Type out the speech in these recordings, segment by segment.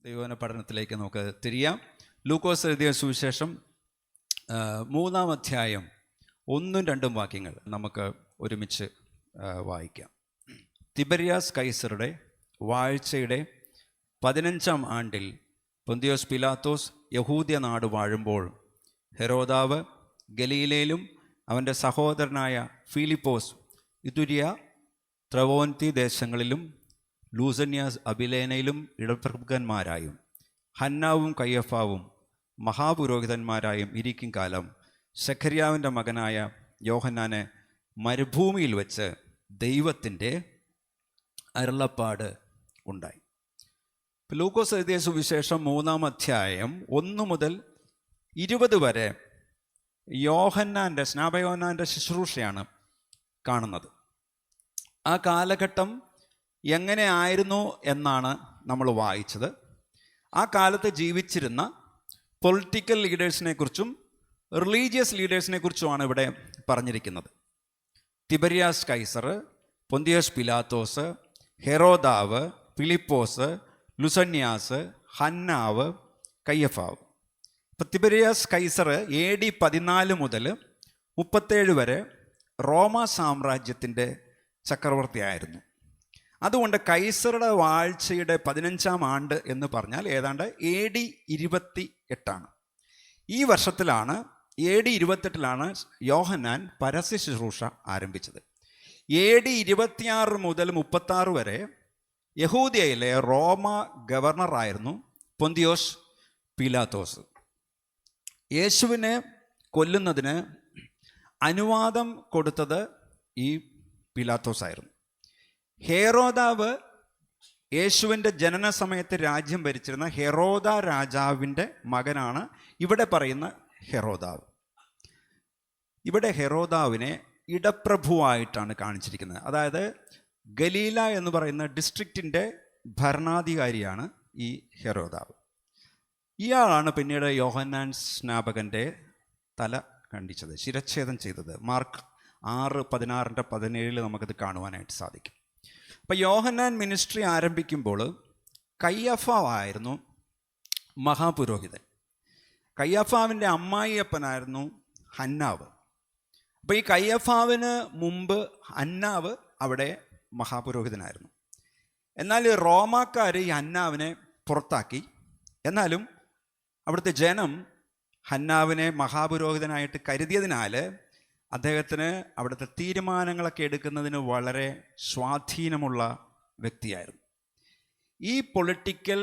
ദൈവവചന പഠനത്തിലേക്ക് നമുക്ക് തിരിയാം. ലൂക്കോസ് എഴുതിയ സുവിശേഷം 3-ാം അധ്യായം 1-2 വാക്യങ്ങൾ നമുക്ക് ഒരുമിച്ച് വായിക്കാം. തിബരിയാസ് കൈസറുടെ വാഴ്ചയുടെ 15-ാം ആണ്ടിൽ പൊന്തിയോസ് പിലാത്തോസ് യഹൂദ്യ നാട് വാഴുമ്പോൾ ഹെരോദാവ് ഗലീലയിലും അവൻ്റെ സഹോദരനായ ഫിലിപ്പോസ് ഇതുര്യ ത്രവോന്തി ദേശങ്ങളിലും ലൂസന്യാസ് അബിലേനയിലും ഇടപ്രഭുക്കന്മാരായും ഹന്നാവും കയ്യഫാവും മഹാപുരോഹിതന്മാരായും ഇരിക്കും കാലം സെഖര്യാവിൻ്റെ മകനായ യോഹന്നാനെ മരുഭൂമിയിൽ വെച്ച് ദൈവത്തിൻ്റെ അരുളപ്പാട് ഉണ്ടായി. ലൂക്കോസ് എഴുതിയ സുവിശേഷം 3-ാം അധ്യായം 1 മുതൽ 20 വരെ സ്നാപയോഹന്നാൻ്റെ ശുശ്രൂഷയാണ് കാണുന്നത്. ആ കാലഘട്ടം എങ്ങനെ ആയിരുന്നു എന്നാണ് നമ്മൾ വായിച്ചത്. ആ കാലത്ത് ജീവിച്ചിരുന്ന പൊളിറ്റിക്കൽ ലീഡേഴ്സിനെ കുറിച്ചും റിലീജിയസ് ലീഡേഴ്സിനെ കുറിച്ചുമാണ് ഇവിടെ പറഞ്ഞിരിക്കുന്നത്. Tiberius Kaiser, Pontius Pilathos, ഹെരോദാവ്, Philipose, ലുസന്യാസ്, ഹന്നാവ്, കയ്യഫാവ്. ഇപ്പം തിബരിയാസ് കൈസർ AD 14 മുതൽ 37 വരെ റോമ സാമ്രാജ്യത്തിൻ്റെ ചക്രവർത്തിയായിരുന്നു. അതുകൊണ്ട് കൈസറുടെ വാഴ്ചയുടെ 15-ാം ആണ്ട് എന്ന് പറഞ്ഞാൽ ഏതാണ്ട് AD 28. ഈ വർഷത്തിലാണ് AD 28 യോഹന്നാൻ പരസ്യ ശുശ്രൂഷ ആരംഭിച്ചത്. AD 26 മുതൽ 36 വരെ യഹൂദിയയിലെ റോമ ഗവർണറായിരുന്നു പൊന്തിയോസ് പിലാത്തോസ്. യേശുവിനെ കൊല്ലുന്നതിന് അനുവാദം കൊടുത്തത് ഈ പിലാത്തോസ് ആയിരുന്നു. ഹെരോദാവ് യേശുവിൻ്റെ ജനന സമയത്ത് രാജ്യം ഭരിച്ചിരുന്ന ഹെരോദ രാജാവിൻ്റെ മകനാണ് ഇവിടെ പറയുന്ന ഹെരോദാവ്. ഇവിടെ ഹെരോദാവിനെ ഇടപ്രഭുവായിട്ടാണ് കാണിച്ചിരിക്കുന്നത്. അതായത് ഗലീല എന്ന് പറയുന്ന ഡിസ്ട്രിക്റ്റിൻ്റെ ഭരണാധികാരിയാണ് ഈ ഹെരോദാവ്. ഇയാളാണ് പിന്നീട് യോഹന്നാൻ സ്നാപകൻ്റെ തല ഖണ്ഡിച്ചത്, ശിരച്ഛേദം ചെയ്തത്. മാർക്ക് 6:16-17 നമുക്കത് കാണുവാനായിട്ട് സാധിക്കും. അപ്പം യോഹന്നാൻ മിനിസ്ട്രി ആരംഭിക്കുമ്പോൾ കയ്യഫാവായിരുന്നു മഹാപുരോഹിതൻ. കയ്യഫാവിൻ്റെ അമ്മായിയപ്പനായിരുന്നു ഹന്നാവ്. അപ്പോൾ ഈ കയ്യഫാവിന് മുമ്പ് ഹന്നാവ് അവിടെ മഹാപുരോഹിതനായിരുന്നു. എന്നാൽ റോമാക്കാർ ഈ ഹന്നാവിനെ പുറത്താക്കി. എന്നാലും അവിടുത്തെ ജനം ഹന്നാവിനെ മഹാപുരോഹിതനായിട്ട് കരുതിയതിനാൽ അദ്ദേഹത്തിന് അവിടുത്തെ തീരുമാനങ്ങളൊക്കെ എടുക്കുന്നതിന് വളരെ സ്വാധീനമുള്ള വ്യക്തിയായിരുന്നു. ഈ പൊളിറ്റിക്കൽ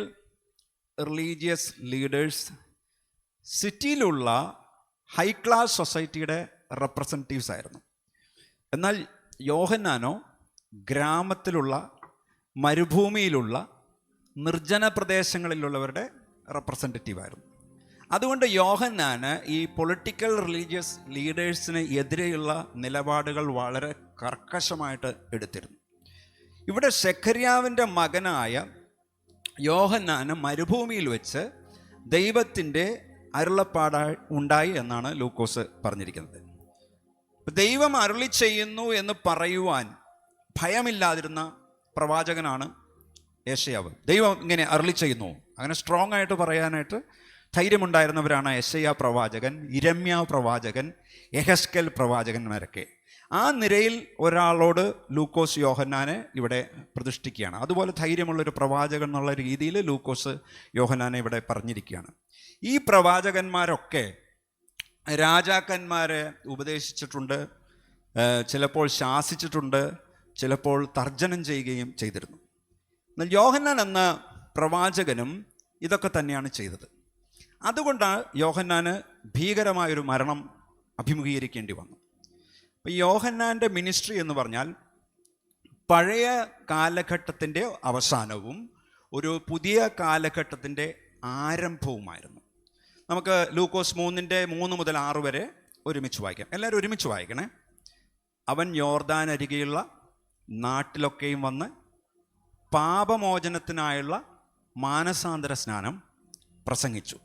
റിലീജിയസ് ലീഡേഴ്സ് സിറ്റിയിലുള്ള ഹൈ ക്ലാസ് സൊസൈറ്റിയുടെ റെപ്രസെൻറ്റേറ്റീവ്സ് ആയിരുന്നു. എന്നാൽ യോഹന്നാനോ ഗ്രാമത്തിലുള്ള മരുഭൂമിയിലുള്ള നിർജ്ജന പ്രദേശങ്ങളിലുള്ളവരുടെ റെപ്രസെൻറ്റേറ്റീവായിരുന്നു. അതുകൊണ്ട് യോഹന്നാന് ഈ പൊളിറ്റിക്കൽ റിലീജിയസ് ലീഡേഴ്സിന് എതിരെയുള്ള നിലപാടുകൾ വളരെ കർക്കശമായിട്ട് എടുത്തിരുന്നു. ഇവിടെ സെഖര്യാവിൻ്റെ മകനായ യോഹന്നാന് മരുഭൂമിയിൽ വെച്ച് ദൈവത്തിൻ്റെ അരുളപ്പാട് ഉണ്ടായി എന്നാണ് ലൂക്കോസ് പറഞ്ഞിരിക്കുന്നത്. ദൈവം അരുളി ചെയ്യുന്നു എന്ന് പറയുവാൻ ഭയമില്ലാതിരുന്ന പ്രവാചകനാണ് യെശയ്യാവ്. ദൈവം ഇങ്ങനെ അരുളി ചെയ്യുന്നു, അങ്ങനെ സ്ട്രോങ് ആയിട്ട് പറയാനായിട്ട് ധൈര്യമുണ്ടായിരുന്നവരാണ് യെശയ്യാ പ്രവാചകൻ, ഇരമ്യാ പ്രവാചകൻ, യെഹെസ്കേൽ പ്രവാചകന്മാരൊക്കെ. ആ നിരയിൽ ഒരാളോട് ലൂക്കോസ് യോഹന്നാനെ ഇവിടെ പ്രതിഷ്ഠിക്കുകയാണ്. അതുപോലെ ധൈര്യമുള്ളൊരു പ്രവാചകൻ എന്നുള്ള രീതിയിൽ ലൂക്കോസ് യോഹന്നാനെ ഇവിടെ പറഞ്ഞിരിക്കുകയാണ്. ഈ പ്രവാചകന്മാരൊക്കെ രാജാക്കന്മാരെ ഉപദേശിച്ചിട്ടുണ്ട്, ചിലപ്പോൾ ശാസിച്ചിട്ടുണ്ട്, ചിലപ്പോൾ തർജ്ജനം ചെയ്യുകയും ചെയ്തിരുന്നു. എന്നാൽ യോഹന്നാൻ എന്ന പ്രവാചകനും ഇതൊക്കെ തന്നെയാണ് ചെയ്തത്. അതുകൊണ്ടാണ് യോഹന്നാന് ഭീകരമായൊരു മരണം അഭിമുഖീകരിക്കേണ്ടി വന്നു. അപ്പം യോഹന്നാൻ്റെ മിനിസ്ട്രി എന്ന് പറഞ്ഞാൽ പഴയ കാലഘട്ടത്തിൻ്റെ അവസാനവും ഒരു പുതിയ കാലഘട്ടത്തിൻ്റെ ആരംഭവുമായിരുന്നു. നമുക്ക് ലൂക്കോസ് 3 മുതൽ 6 വരെ ഒരുമിച്ച് വായിക്കാം. എല്ലാവരും ഒരുമിച്ച് വായിക്കണേ. അവൻ യോർദാൻ അരികെയുള്ള നാട്ടിലൊക്കെയും വന്ന് പാപമോചനത്തിനായുള്ള മാനസാന്തര സ്നാനം പ്രസംഗിച്ചു.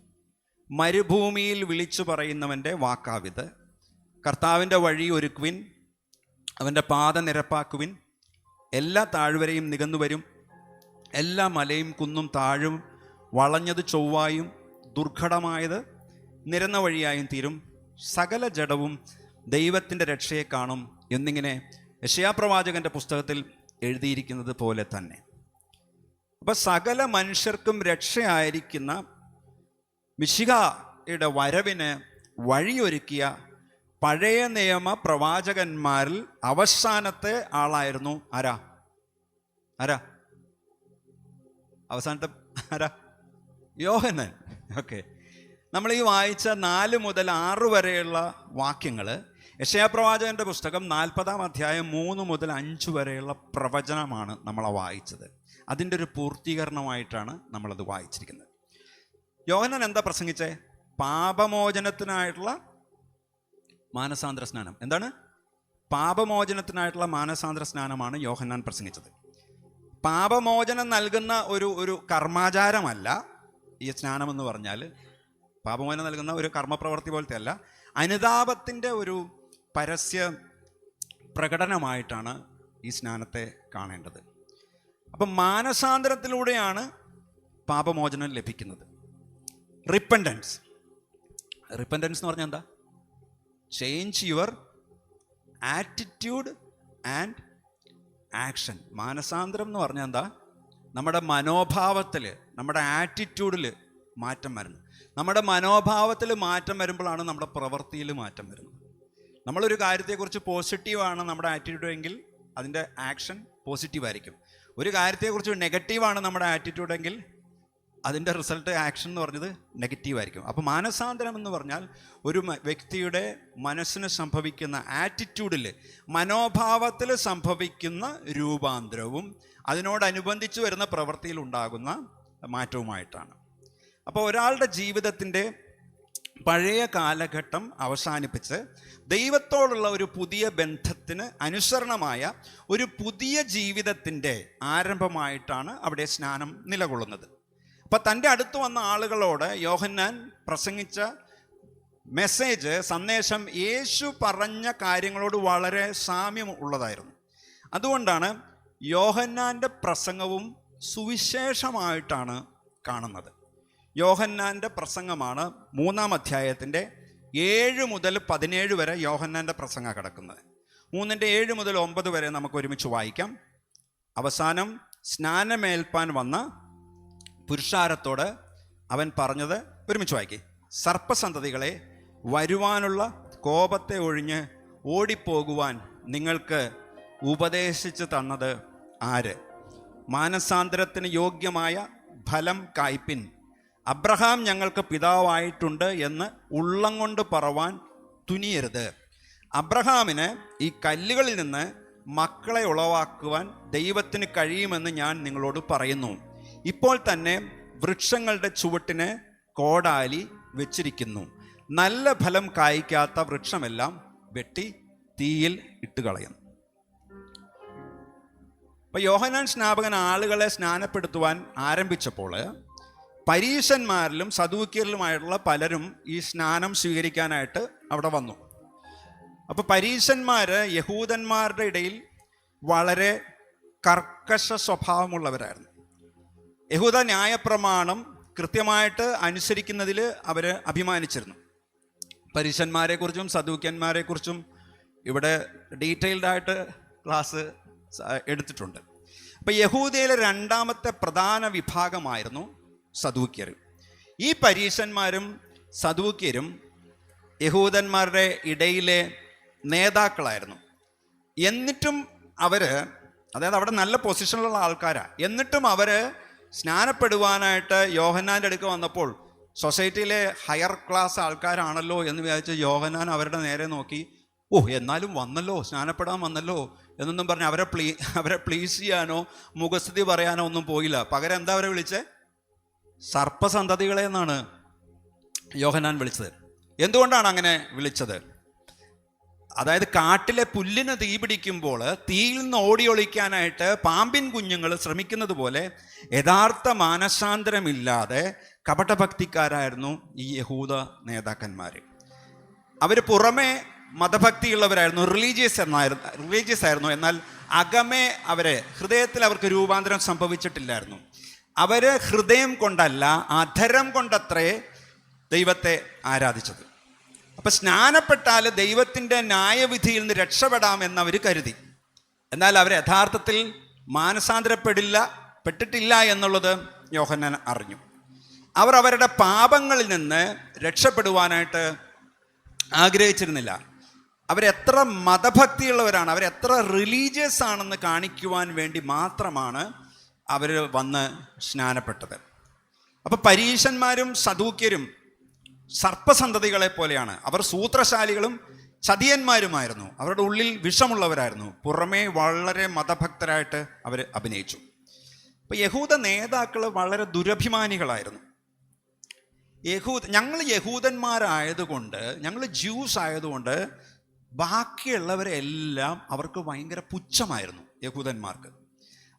മരുഭൂമിയിൽ വിളിച്ചു പറയുന്നവൻ്റെ വാക്കാവിത്, കർത്താവിൻ്റെ വഴി ഒരുക്കുവിൻ, അവൻ്റെ പാത നിരപ്പാക്കുവിൻ, എല്ലാ താഴ്വരയും നികന്നു വരും, എല്ലാ മലയും കുന്നും താഴും, വളഞ്ഞത് ചൊവ്വായും ദുർഘടമായത് നിരന്ന വഴിയായും തീരും. സകല ജഡവും ദൈവത്തിൻ്റെ രക്ഷയെ കാണും എന്നിങ്ങനെ യെശയ്യാപ്രവാചകൻ്റെ പുസ്തകത്തിൽ എഴുതിയിരിക്കുന്നത് പോലെ തന്നെ. അപ്പം സകല മനുഷ്യർക്കും രക്ഷയായിരിക്കുന്ന മിശിഹായുടെ വരവിന് വഴിയൊരുക്കിയ പഴയ നിയമ പ്രവാചകന്മാരിൽ അവസാനത്തെ ആളായിരുന്നു ആരാ അവസാനത്തെ ആരാ? യോഹന്നാൻ. ഓക്കെ, നമ്മൾ ഈ വായിച്ച 4 മുതൽ 6 വരെയുള്ള വാക്യങ്ങൾ യെശയ്യാപ്രവാചകൻ്റെ പുസ്തകം 40-ാം അധ്യായം 3 മുതൽ 5 വരെയുള്ള പ്രവചനമാണ് നമ്മൾ വായിച്ചത്. അതിൻ്റെ ഒരു പൂർത്തീകരണമായിട്ടാണ് നമ്മളത് വായിച്ചിരിക്കുന്നത്. യോഹന്നാൻ എന്താ പ്രസംഗിച്ചേ? പാപമോചനത്തിനായിട്ടുള്ള മാനസാന്തര സ്നാനം. എന്താണ്? പാപമോചനത്തിനായിട്ടുള്ള മാനസാന്തര സ്നാനമാണ് യോഹന്നാൻ പ്രസംഗിച്ചത്. പാപമോചനം നൽകുന്ന ഒരു കർമാചാരമല്ല ഈ സ്നാനം എന്ന് പറഞ്ഞാൽ. പാപമോചനം നൽകുന്ന ഒരു കർമ്മപ്രവൃത്തി പോലത്തെ അല്ല, അനുതാപത്തിൻ്റെ ഒരു പരസ്യ പ്രകടനമായിട്ടാണ് ഈ സ്നാനത്തെ കാണേണ്ടത്. അപ്പം മാനസാന്തരത്തിലൂടെയാണ് പാപമോചനം ലഭിക്കുന്നത്. റിപ്പൻറ്റൻസ് എന്ന് പറഞ്ഞാൽ എന്താ? Change your attitude and action. മാനസാന്തരം എന്ന് പറഞ്ഞാൽ എന്താ? നമ്മുടെ മനോഭാവത്തിൽ, നമ്മുടെ ആറ്റിറ്റ്യൂഡിൽ മാറ്റം വരുന്നു. നമ്മുടെ മനോഭാവത്തിൽ മാറ്റം വരുമ്പോഴാണ് നമ്മുടെ പ്രവൃത്തിയിൽ മാറ്റം വരുന്നത്. നമ്മളൊരു കാര്യത്തെക്കുറിച്ച് പോസിറ്റീവാണ് നമ്മുടെ ആറ്റിറ്റ്യൂഡ് എങ്കിൽ അതിൻ്റെ ആക്ഷൻ പോസിറ്റീവായിരിക്കും. ഒരു കാര്യത്തെക്കുറിച്ച് നെഗറ്റീവാണ് നമ്മുടെ ആറ്റിറ്റ്യൂഡെങ്കിൽ അതിൻ്റെ റിസൾട്ട്, ആക്ഷൻ എന്ന് പറഞ്ഞത് നെഗറ്റീവായിരിക്കും. അപ്പോൾ മാനസാന്തരം എന്ന് പറഞ്ഞാൽ ഒരു വ്യക്തിയുടെ മനസ്സിന് സംഭവിക്കുന്ന ആറ്റിറ്റ്യൂഡിൽ, മനോഭാവത്തിൽ സംഭവിക്കുന്ന രൂപാന്തരവും അതിനോടനുബന്ധിച്ച് വരുന്ന പ്രവൃത്തിയിൽ ഉണ്ടാകുന്ന മാറ്റവുമായിട്ടാണ്. അപ്പോൾ ഒരാളുടെ ജീവിതത്തിൻ്റെ പഴയ കാലഘട്ടം അവസാനിപ്പിച്ച് ദൈവത്തോടുള്ള ഒരു പുതിയ ബന്ധത്തിന് അനുസരണമായ ഒരു പുതിയ ജീവിതത്തിൻ്റെ ആരംഭമായിട്ടാണ് അവിടെ സ്നാനം നിലകൊള്ളുന്നത്. അപ്പം തൻ്റെ അടുത്ത് വന്ന ആളുകളോട് യോഹന്നാൻ പ്രസംഗിച്ച മെസ്സേജ്, സന്ദേശം യേശു പറഞ്ഞ കാര്യങ്ങളോട് വളരെ സാമ്യം ഉള്ളതായിരുന്നു. അതുകൊണ്ടാണ് യോഹന്നാൻ്റെ പ്രസംഗവും സുവിശേഷമായിട്ടാണ് കാണുന്നത്. യോഹന്നാൻ്റെ പ്രസംഗമാണ് 3-ാം അധ്യായത്തിൻ്റെ 7 മുതൽ 17 വരെ യോഹന്നാൻ്റെ പ്രസംഗം കിടക്കുന്നത്. 3-ന്റെ 7 മുതൽ 9 വരെ നമുക്ക് ഒരുമിച്ച് വായിക്കാം. അവസാനം സ്നാനമേൽപ്പാൻ വന്ന പുരുഷാരത്തോട് അവൻ പറഞ്ഞത് ഒരുമിച്ച് വായിക്കേ. സർപ്പസന്തതികളെ, വരുവാനുള്ള കോപത്തെ ഒഴിഞ്ഞ് ഓടിപ്പോകുവാൻ നിങ്ങൾക്ക് ഉപദേശിച്ച് തന്നത് ആര്? മാനസാന്തരത്തിന് യോഗ്യമായ ഫലം കായ്പിൻ. അബ്രഹാം ഞങ്ങൾക്ക് പിതാവായിട്ടുണ്ട് എന്ന് ഉള്ളം കൊണ്ട് പറവാൻ തുനിയരുത്. അബ്രഹാമിന് ഈ കല്ലുകളിൽ നിന്ന് മക്കളെ ഉളവാക്കുവാൻ ദൈവത്തിന് കഴിയുമെന്ന് ഞാൻ നിങ്ങളോട് പറയുന്നു. ഇപ്പോൾ തന്നെ വൃക്ഷങ്ങളുടെ ചുവട്ടിന് കോടാലി വെച്ചിരിക്കുന്നു. നല്ല ഫലം കായ്ക്കാത്ത വൃക്ഷമെല്ലാം വെട്ടി തീയിൽ ഇട്ടുകളയുന്നു. അപ്പോൾ യോഹന്നാൻ സ്നാപകൻ ആളുകളെ സ്നാനപ്പെടുത്തുവാൻ ആരംഭിച്ചപ്പോൾ പരീശന്മാരിലും സദൂക്യരിലുമായിട്ടുള്ള പലരും ഈ സ്നാനം സ്വീകരിക്കാനായിട്ട് അവിടെ വന്നു. അപ്പോൾ പരീശന്മാർ യഹൂദന്മാരുടെ ഇടയിൽ വളരെ കർക്കശ സ്വഭാവമുള്ളവരായിരുന്നു. യഹൂദ ന്യായപ്രമാണം കൃത്യമായിട്ട് അനുസരിക്കുന്നതിൽ അവർ അഭിമാനിച്ചിരുന്നു. പരീശന്മാരെക്കുറിച്ചും സദൂക്യന്മാരെക്കുറിച്ചും ഇവിടെ ഡീറ്റെയിൽഡായിട്ട് ക്ലാസ് എടുത്തിട്ടുണ്ട്. അപ്പം യഹൂദയിലെ 2ാമത്തെ പ്രധാന വിഭാഗമായിരുന്നു സദൂക്യർ. ഈ പരീശന്മാരും സദൂക്യരും യഹൂദന്മാരുടെ ഇടയിലെ നേതാക്കളായിരുന്നു. എന്നിട്ടും അവർ, അതായത് അവിടെ നല്ല പൊസിഷനിലുള്ള ആൾക്കാരാണ്, എന്നിട്ടും അവർ സ്നാനപ്പെടുവാനായിട്ട് യോഹന്നാൻ്റെ അടുക്ക് വന്നപ്പോൾ സൊസൈറ്റിയിലെ ഹയർ ക്ലാസ് ആൾക്കാരാണല്ലോ എന്ന് വിചാരിച്ച് യോഹന്നാൻ അവരുടെ നേരെ നോക്കി, എന്നാലും വന്നല്ലോ, സ്നാനപ്പെടാൻ വന്നല്ലോ എന്നൊന്നും പറഞ്ഞ് അവരെ പ്ലീസ് ചെയ്യാനോ മുഖസ്തുതി പറയാനോ ഒന്നും പോയില്ല. പകരം എന്താ അവരെ വിളിച്ചേ? സർപ്പസന്തതികളെ എന്നാണ് യോഹന്നാൻ വിളിച്ചത്. എന്തുകൊണ്ടാണ് അങ്ങനെ വിളിച്ചത്? അതായത് കാട്ടിലെ പുല്ലിന് തീ പിടിക്കുമ്പോൾ തീയിൽ നിന്ന് ഓടി ഒളിക്കാനായിട്ട് പാമ്പിൻ കുഞ്ഞുങ്ങൾ ശ്രമിക്കുന്നത് പോലെ യഥാർത്ഥ മാനസാന്തരമില്ലാതെ കപടഭക്തിക്കാരായിരുന്നു ഈ യഹൂദ നേതാക്കന്മാർ. അവർ പുറമേ മതഭക്തിയുള്ളവരായിരുന്നു, റിലീജിയസ് ആയിരുന്നു. എന്നാൽ അകമേ ഹൃദയത്തിൽ അവർക്ക് രൂപാന്തരം സംഭവിച്ചിട്ടില്ലായിരുന്നു. അവര് ഹൃദയം കൊണ്ടല്ല, അധരം കൊണ്ടത്രേ ദൈവത്തെ ആരാധിച്ചത്. അപ്പൊ സ്നാനപ്പെട്ടാൽ ദൈവത്തിൻ്റെ ന്യായവിധിയിൽ നിന്ന് രക്ഷപ്പെടാമെന്ന് അവർ കരുതി. എന്നാൽ അവർ യഥാർത്ഥത്തിൽ പെട്ടിട്ടില്ല എന്നുള്ളത് യോഹന്നാൻ അറിഞ്ഞു. അവർ അവരുടെ പാപങ്ങളിൽ നിന്ന് രക്ഷപ്പെടുവാനായിട്ട് ആഗ്രഹിച്ചിരുന്നില്ല. അവരെത്ര മതഭക്തിയുള്ളവരാണ്, അവരെത്ര റിലീജിയസ് ആണെന്ന് കാണിക്കുവാൻ വേണ്ടി മാത്രമാണ് അവർ വന്ന് സ്നാനപ്പെട്ടത്. അപ്പോൾ പരീശന്മാരും സദൂക്യരും സർപ്പസന്തതികളെ പോലെയാണ്. അവർ സൂത്രശാലികളും ചതിയന്മാരുമായിരുന്നു. അവരുടെ ഉള്ളിൽ വിഷമുള്ളവരായിരുന്നു. പുറമേ വളരെ മതഭക്തരായിട്ട് അവർ അഭിനയിച്ചു. അപ്പോൾ യഹൂദ നേതാക്കൾ വളരെ ദുരഭിമാനികളായിരുന്നു. ഞങ്ങൾ യഹൂദന്മാരായതുകൊണ്ട്, ഞങ്ങൾ ജ്യൂസ് ആയതുകൊണ്ട് ബാക്കിയുള്ളവരെല്ലാം അവർക്ക് ഭയങ്കര പുച്ഛമായിരുന്നു യഹൂദന്മാർക്ക്.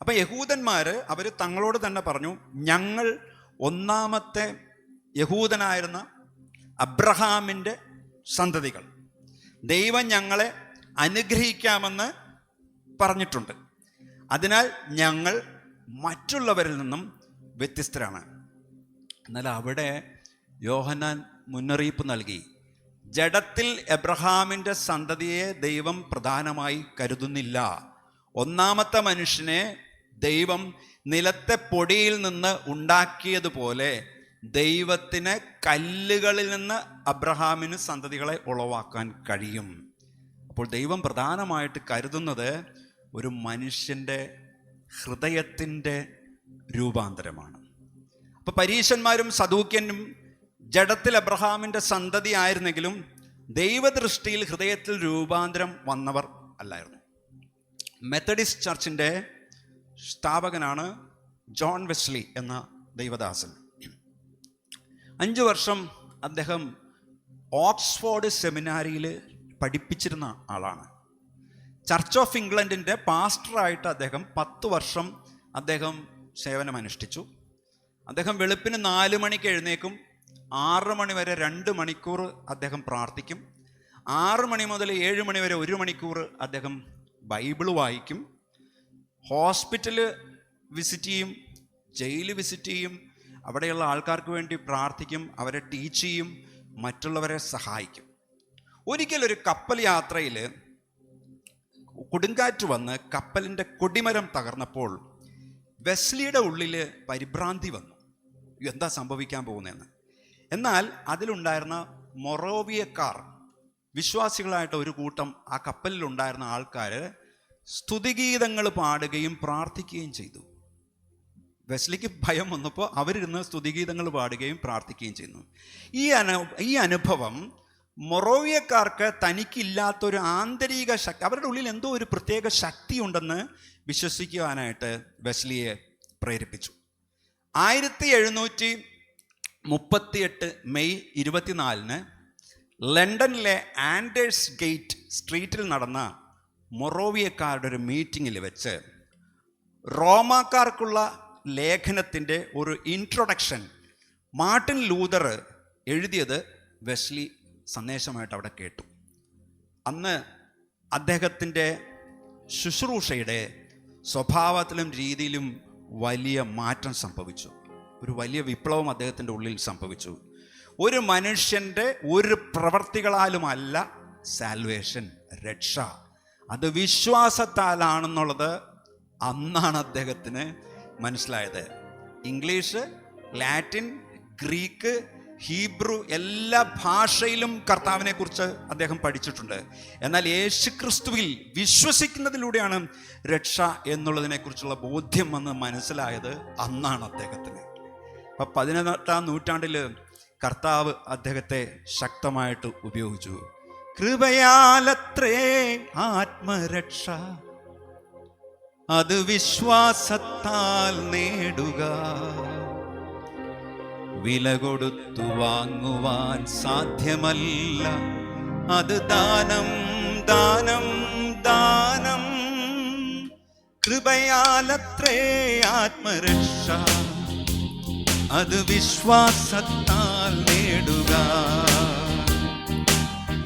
അപ്പം യഹൂദന്മാർ അവർ തങ്ങളോട് തന്നെ പറഞ്ഞു, ഞങ്ങൾ ഒന്നാമത്തെ യഹൂദനായിരുന്ന അബ്രഹാമിൻ്റെ സന്തതികൾ, ദൈവം ഞങ്ങളെ അനുഗ്രഹിക്കാമെന്ന് പറഞ്ഞിട്ടുണ്ട്. അതിനാൽ ഞങ്ങൾ മറ്റുള്ളവരിൽ നിന്നും വ്യത്യസ്തരാണ്. എന്നാൽ അവിടെ യോഹന്നാൻ മുന്നറിയിപ്പ് നൽകി, ജഡത്തിൽ എബ്രഹാമിൻ്റെ സന്തതിയെ ദൈവം പ്രധാനമായി കരുതുന്നില്ല. ഒന്നാമത്തെ മനുഷ്യനെ ദൈവം നിലത്തെ പൊടിയിൽ നിന്ന് ഉണ്ടാക്കിയതുപോലെ ദൈവത്തിന് കല്ലുകളിൽ നിന്ന് അബ്രഹാമിന് സന്തതികളെ ഉളവാക്കാൻ കഴിയും. അപ്പോൾ ദൈവം പ്രധാനമായിട്ട് കരുതുന്നത് ഒരു മനുഷ്യൻ്റെ ഹൃദയത്തിൻ്റെ രൂപാന്തരമാണ്. അപ്പോൾ പരീശന്മാരും സദൂക്യനും ജഡത്തിൽ അബ്രഹാമിൻ്റെ സന്തതി ആയിരുന്നെങ്കിലും ദൈവദൃഷ്ടിയിൽ ഹൃദയത്തിൽ രൂപാന്തരം വന്നവർ അല്ലായിരുന്നു. മെത്തഡിസ്റ്റ് ചർച്ചിൻ്റെ സ്ഥാപകനാണ് ജോൺ വെസ്ലി എന്ന ദൈവദാസൻ. 5 വർഷം അദ്ദേഹം ഓക്സ്ഫോർഡ് സെമിനാരിയിൽ പഠിപ്പിച്ചിരുന്ന ആളാണ്. ചർച്ച് ഓഫ് ഇംഗ്ലണ്ടിൻ്റെ പാസ്റ്ററായിട്ട് അദ്ദേഹം 10 വർഷം അദ്ദേഹം സേവനമനുഷ്ഠിച്ചു. അദ്ദേഹം വെളുപ്പിന് 4 മണിക്ക് എഴുന്നേക്കും. 6 മണി വരെ 2 മണിക്കൂർ അദ്ദേഹം പ്രാർത്ഥിക്കും. 6 മണി മുതൽ 7 മണി വരെ 1 മണിക്കൂർ അദ്ദേഹം ബൈബിൾ വായിക്കും. ഹോസ്പിറ്റൽ വിസിറ്റ് ചെയ്യും, ജയിൽ വിസിറ്റ് ചെയ്യും, അവിടെയുള്ള ആൾക്കാർക്ക് വേണ്ടി പ്രാർത്ഥിക്കും, അവരെ ടീച്ച് ചെയ്യും, മറ്റുള്ളവരെ സഹായിക്കും. ഒരിക്കലൊരു കപ്പൽ യാത്രയിൽ കൊടുങ്കാറ്റ് വന്ന് കപ്പലിൻ്റെ കൊടിമരം തകർന്നപ്പോൾ വെസ്ലിയുടെ ഉള്ളിൽ പരിഭ്രാന്തി വന്നു, എന്താ സംഭവിക്കാൻ പോകുന്നതെന്ന്. എന്നാൽ അതിലുണ്ടായിരുന്ന മൊറോവിയക്കാർ, വിശ്വാസികളായിട്ട് ഒരു കൂട്ടം ആ കപ്പലിലുണ്ടായിരുന്ന ആൾക്കാർ സ്തുതിഗീതങ്ങൾ പാടുകയും പ്രാർത്ഥിക്കുകയും ചെയ്തു. വെസ്ലിക്ക് ഭയം വന്നപ്പോൾ അവരിരുന്ന് സ്തുതിഗീതങ്ങൾ പാടുകയും പ്രാർത്ഥിക്കുകയും ചെയ്യുന്നു. ഈ അനുഭവം മൊറോവിയക്കാർക്ക് തനിക്കില്ലാത്തൊരു ആന്തരിക ശക്തി, അവരുടെ ഉള്ളിൽ എന്തോ ഒരു പ്രത്യേക ശക്തി ഉണ്ടെന്ന് വിശ്വസിക്കുവാനായിട്ട് വെസ്ലിയെ പ്രേരിപ്പിച്ചു. 1738 മെയ് 24 ലണ്ടനിലെ ആൻഡേഴ്സ് ഗേറ്റ് സ്ട്രീറ്റിൽ നടന്ന മൊറോവിയക്കാരുടെ ഒരു മീറ്റിങ്ങിൽ വെച്ച് റോമാക്കാർക്കുള്ള ലേഖനത്തിൻ്റെ ഒരു ഇൻട്രൊഡക്ഷൻ മാർട്ടിൻ ലൂതർ എഴുതിയത് വെസ്ലി സന്ദേശമായിട്ട് അവിടെ കേട്ടു. അന്ന് അദ്ദേഹത്തിൻ്റെ ശുശ്രൂഷയുടെ സ്വഭാവത്തിലും രീതിയിലും വലിയ മാറ്റം സംഭവിച്ചു. ഒരു വലിയ വിപ്ലവം അദ്ദേഹത്തിൻ്റെ ഉള്ളിൽ സംഭവിച്ചു. ഒരു മനുഷ്യൻ്റെ ഒരു പ്രവർത്തികളാലുമല്ല സാൽവേഷൻ, രക്ഷ, അത് വിശ്വാസത്താലാണെന്നുള്ളത് അന്നാണ് അദ്ദേഹത്തിന് മനസ്സിലായത്. ഇംഗ്ലീഷ്, ലാറ്റിൻ, ഗ്രീക്ക്, ഹീബ്രു എല്ലാ ഭാഷയിലും കർത്താവിനെ കുറിച്ച് അദ്ദേഹം പഠിച്ചിട്ടുണ്ട്. എന്നാൽ യേശുക്രിസ്തുവിൽ വിശ്വസിക്കുന്നതിലൂടെയാണ് രക്ഷ എന്നുള്ളതിനെക്കുറിച്ചുള്ള ബോധ്യം വന്ന് മനസ്സിലായത് അന്നാണ് അദ്ദേഹത്തിന്. അപ്പം 18-ാം നൂറ്റാണ്ടിൽ കർത്താവ് അദ്ദേഹത്തെ ശക്തമായിട്ട് ഉപയോഗിച്ചു. കൃപയാലത്രേ ആത്മരക്ഷ, അത് വിശ്വാസത്താൽ നേടുക, വില കൊടുത്തു വാങ്ങുവാൻ സാധ്യമല്ല, അത് ദാനം ദാനം ദാനം. കൃപയാലത്രേ ആത്മരക്ഷ, അത് വിശ്വാസത്താൽ നേടുക,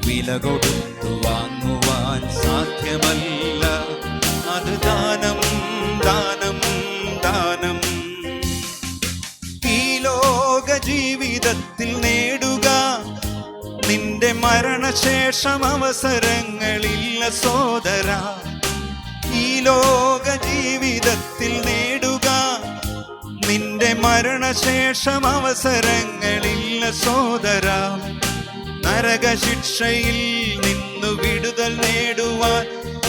വില കൊടുത്തു വാങ്ങുവാൻ സാധ്യമല്ല, അത് ദാനം ദാനം ദാനം. ജീവിതത്തിൽ നേടുക. നിന്റെ മരണശേഷം അവസരങ്ങളില്ല സോദര. ഈ ലോക ജീവിതത്തിൽ നേടുക. നിന്റെ മരണശേഷം അവസരങ്ങളില്ല സോദര. നരകശിക്ഷയിൽ നിന്നു വിടുതൽ നേടുവാൻ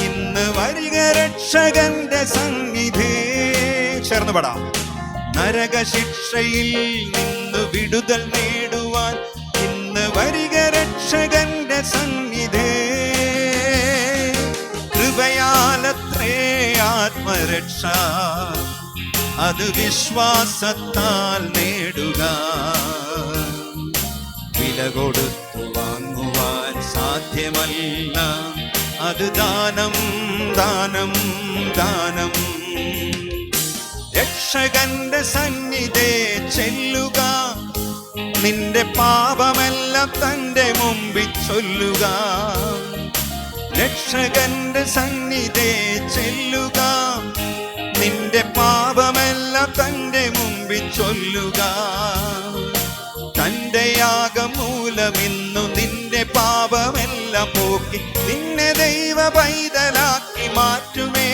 ഇന്ന് വരിക രക്ഷകന്റെ സന്നിധി. ചേർന്ന് പാടാം. നരകശിക്ഷയിൽ നിന്നു വിടുതൽ നേടുവാൻ ഇന്ന് വരിക രക്ഷകന്റെ സന്നിധി. കൃപയാലത്രേ ആത്മരക്ഷ, അത് വിശ്വാസത്താൽ നേടുക. വില കൊടുത്തു വാങ്ങുവാൻ സാധ്യമല്ല, അത് ദാനം ദാനം ദാനം. രക്ഷകന്റെ സന്നിധി ചെല്ലുക. നിന്റെ പാപമെല്ലാം തന്റെ മുമ്പിൽ ചൊല്ലുക. രക്ഷകന്റെ സന്നിധി ചെല്ലുക. നിന്റെ പാപമെല്ലാം തന്റെ മുമ്പിൽ ചൊല്ലുക. തന്റെ യാഗം മൂലം ഇന്നു നിന്റെ പാപമെല്ലാം പോക്കി നിന്നെ ദൈവ പൈതലാക്കി മാറ്റുമേ.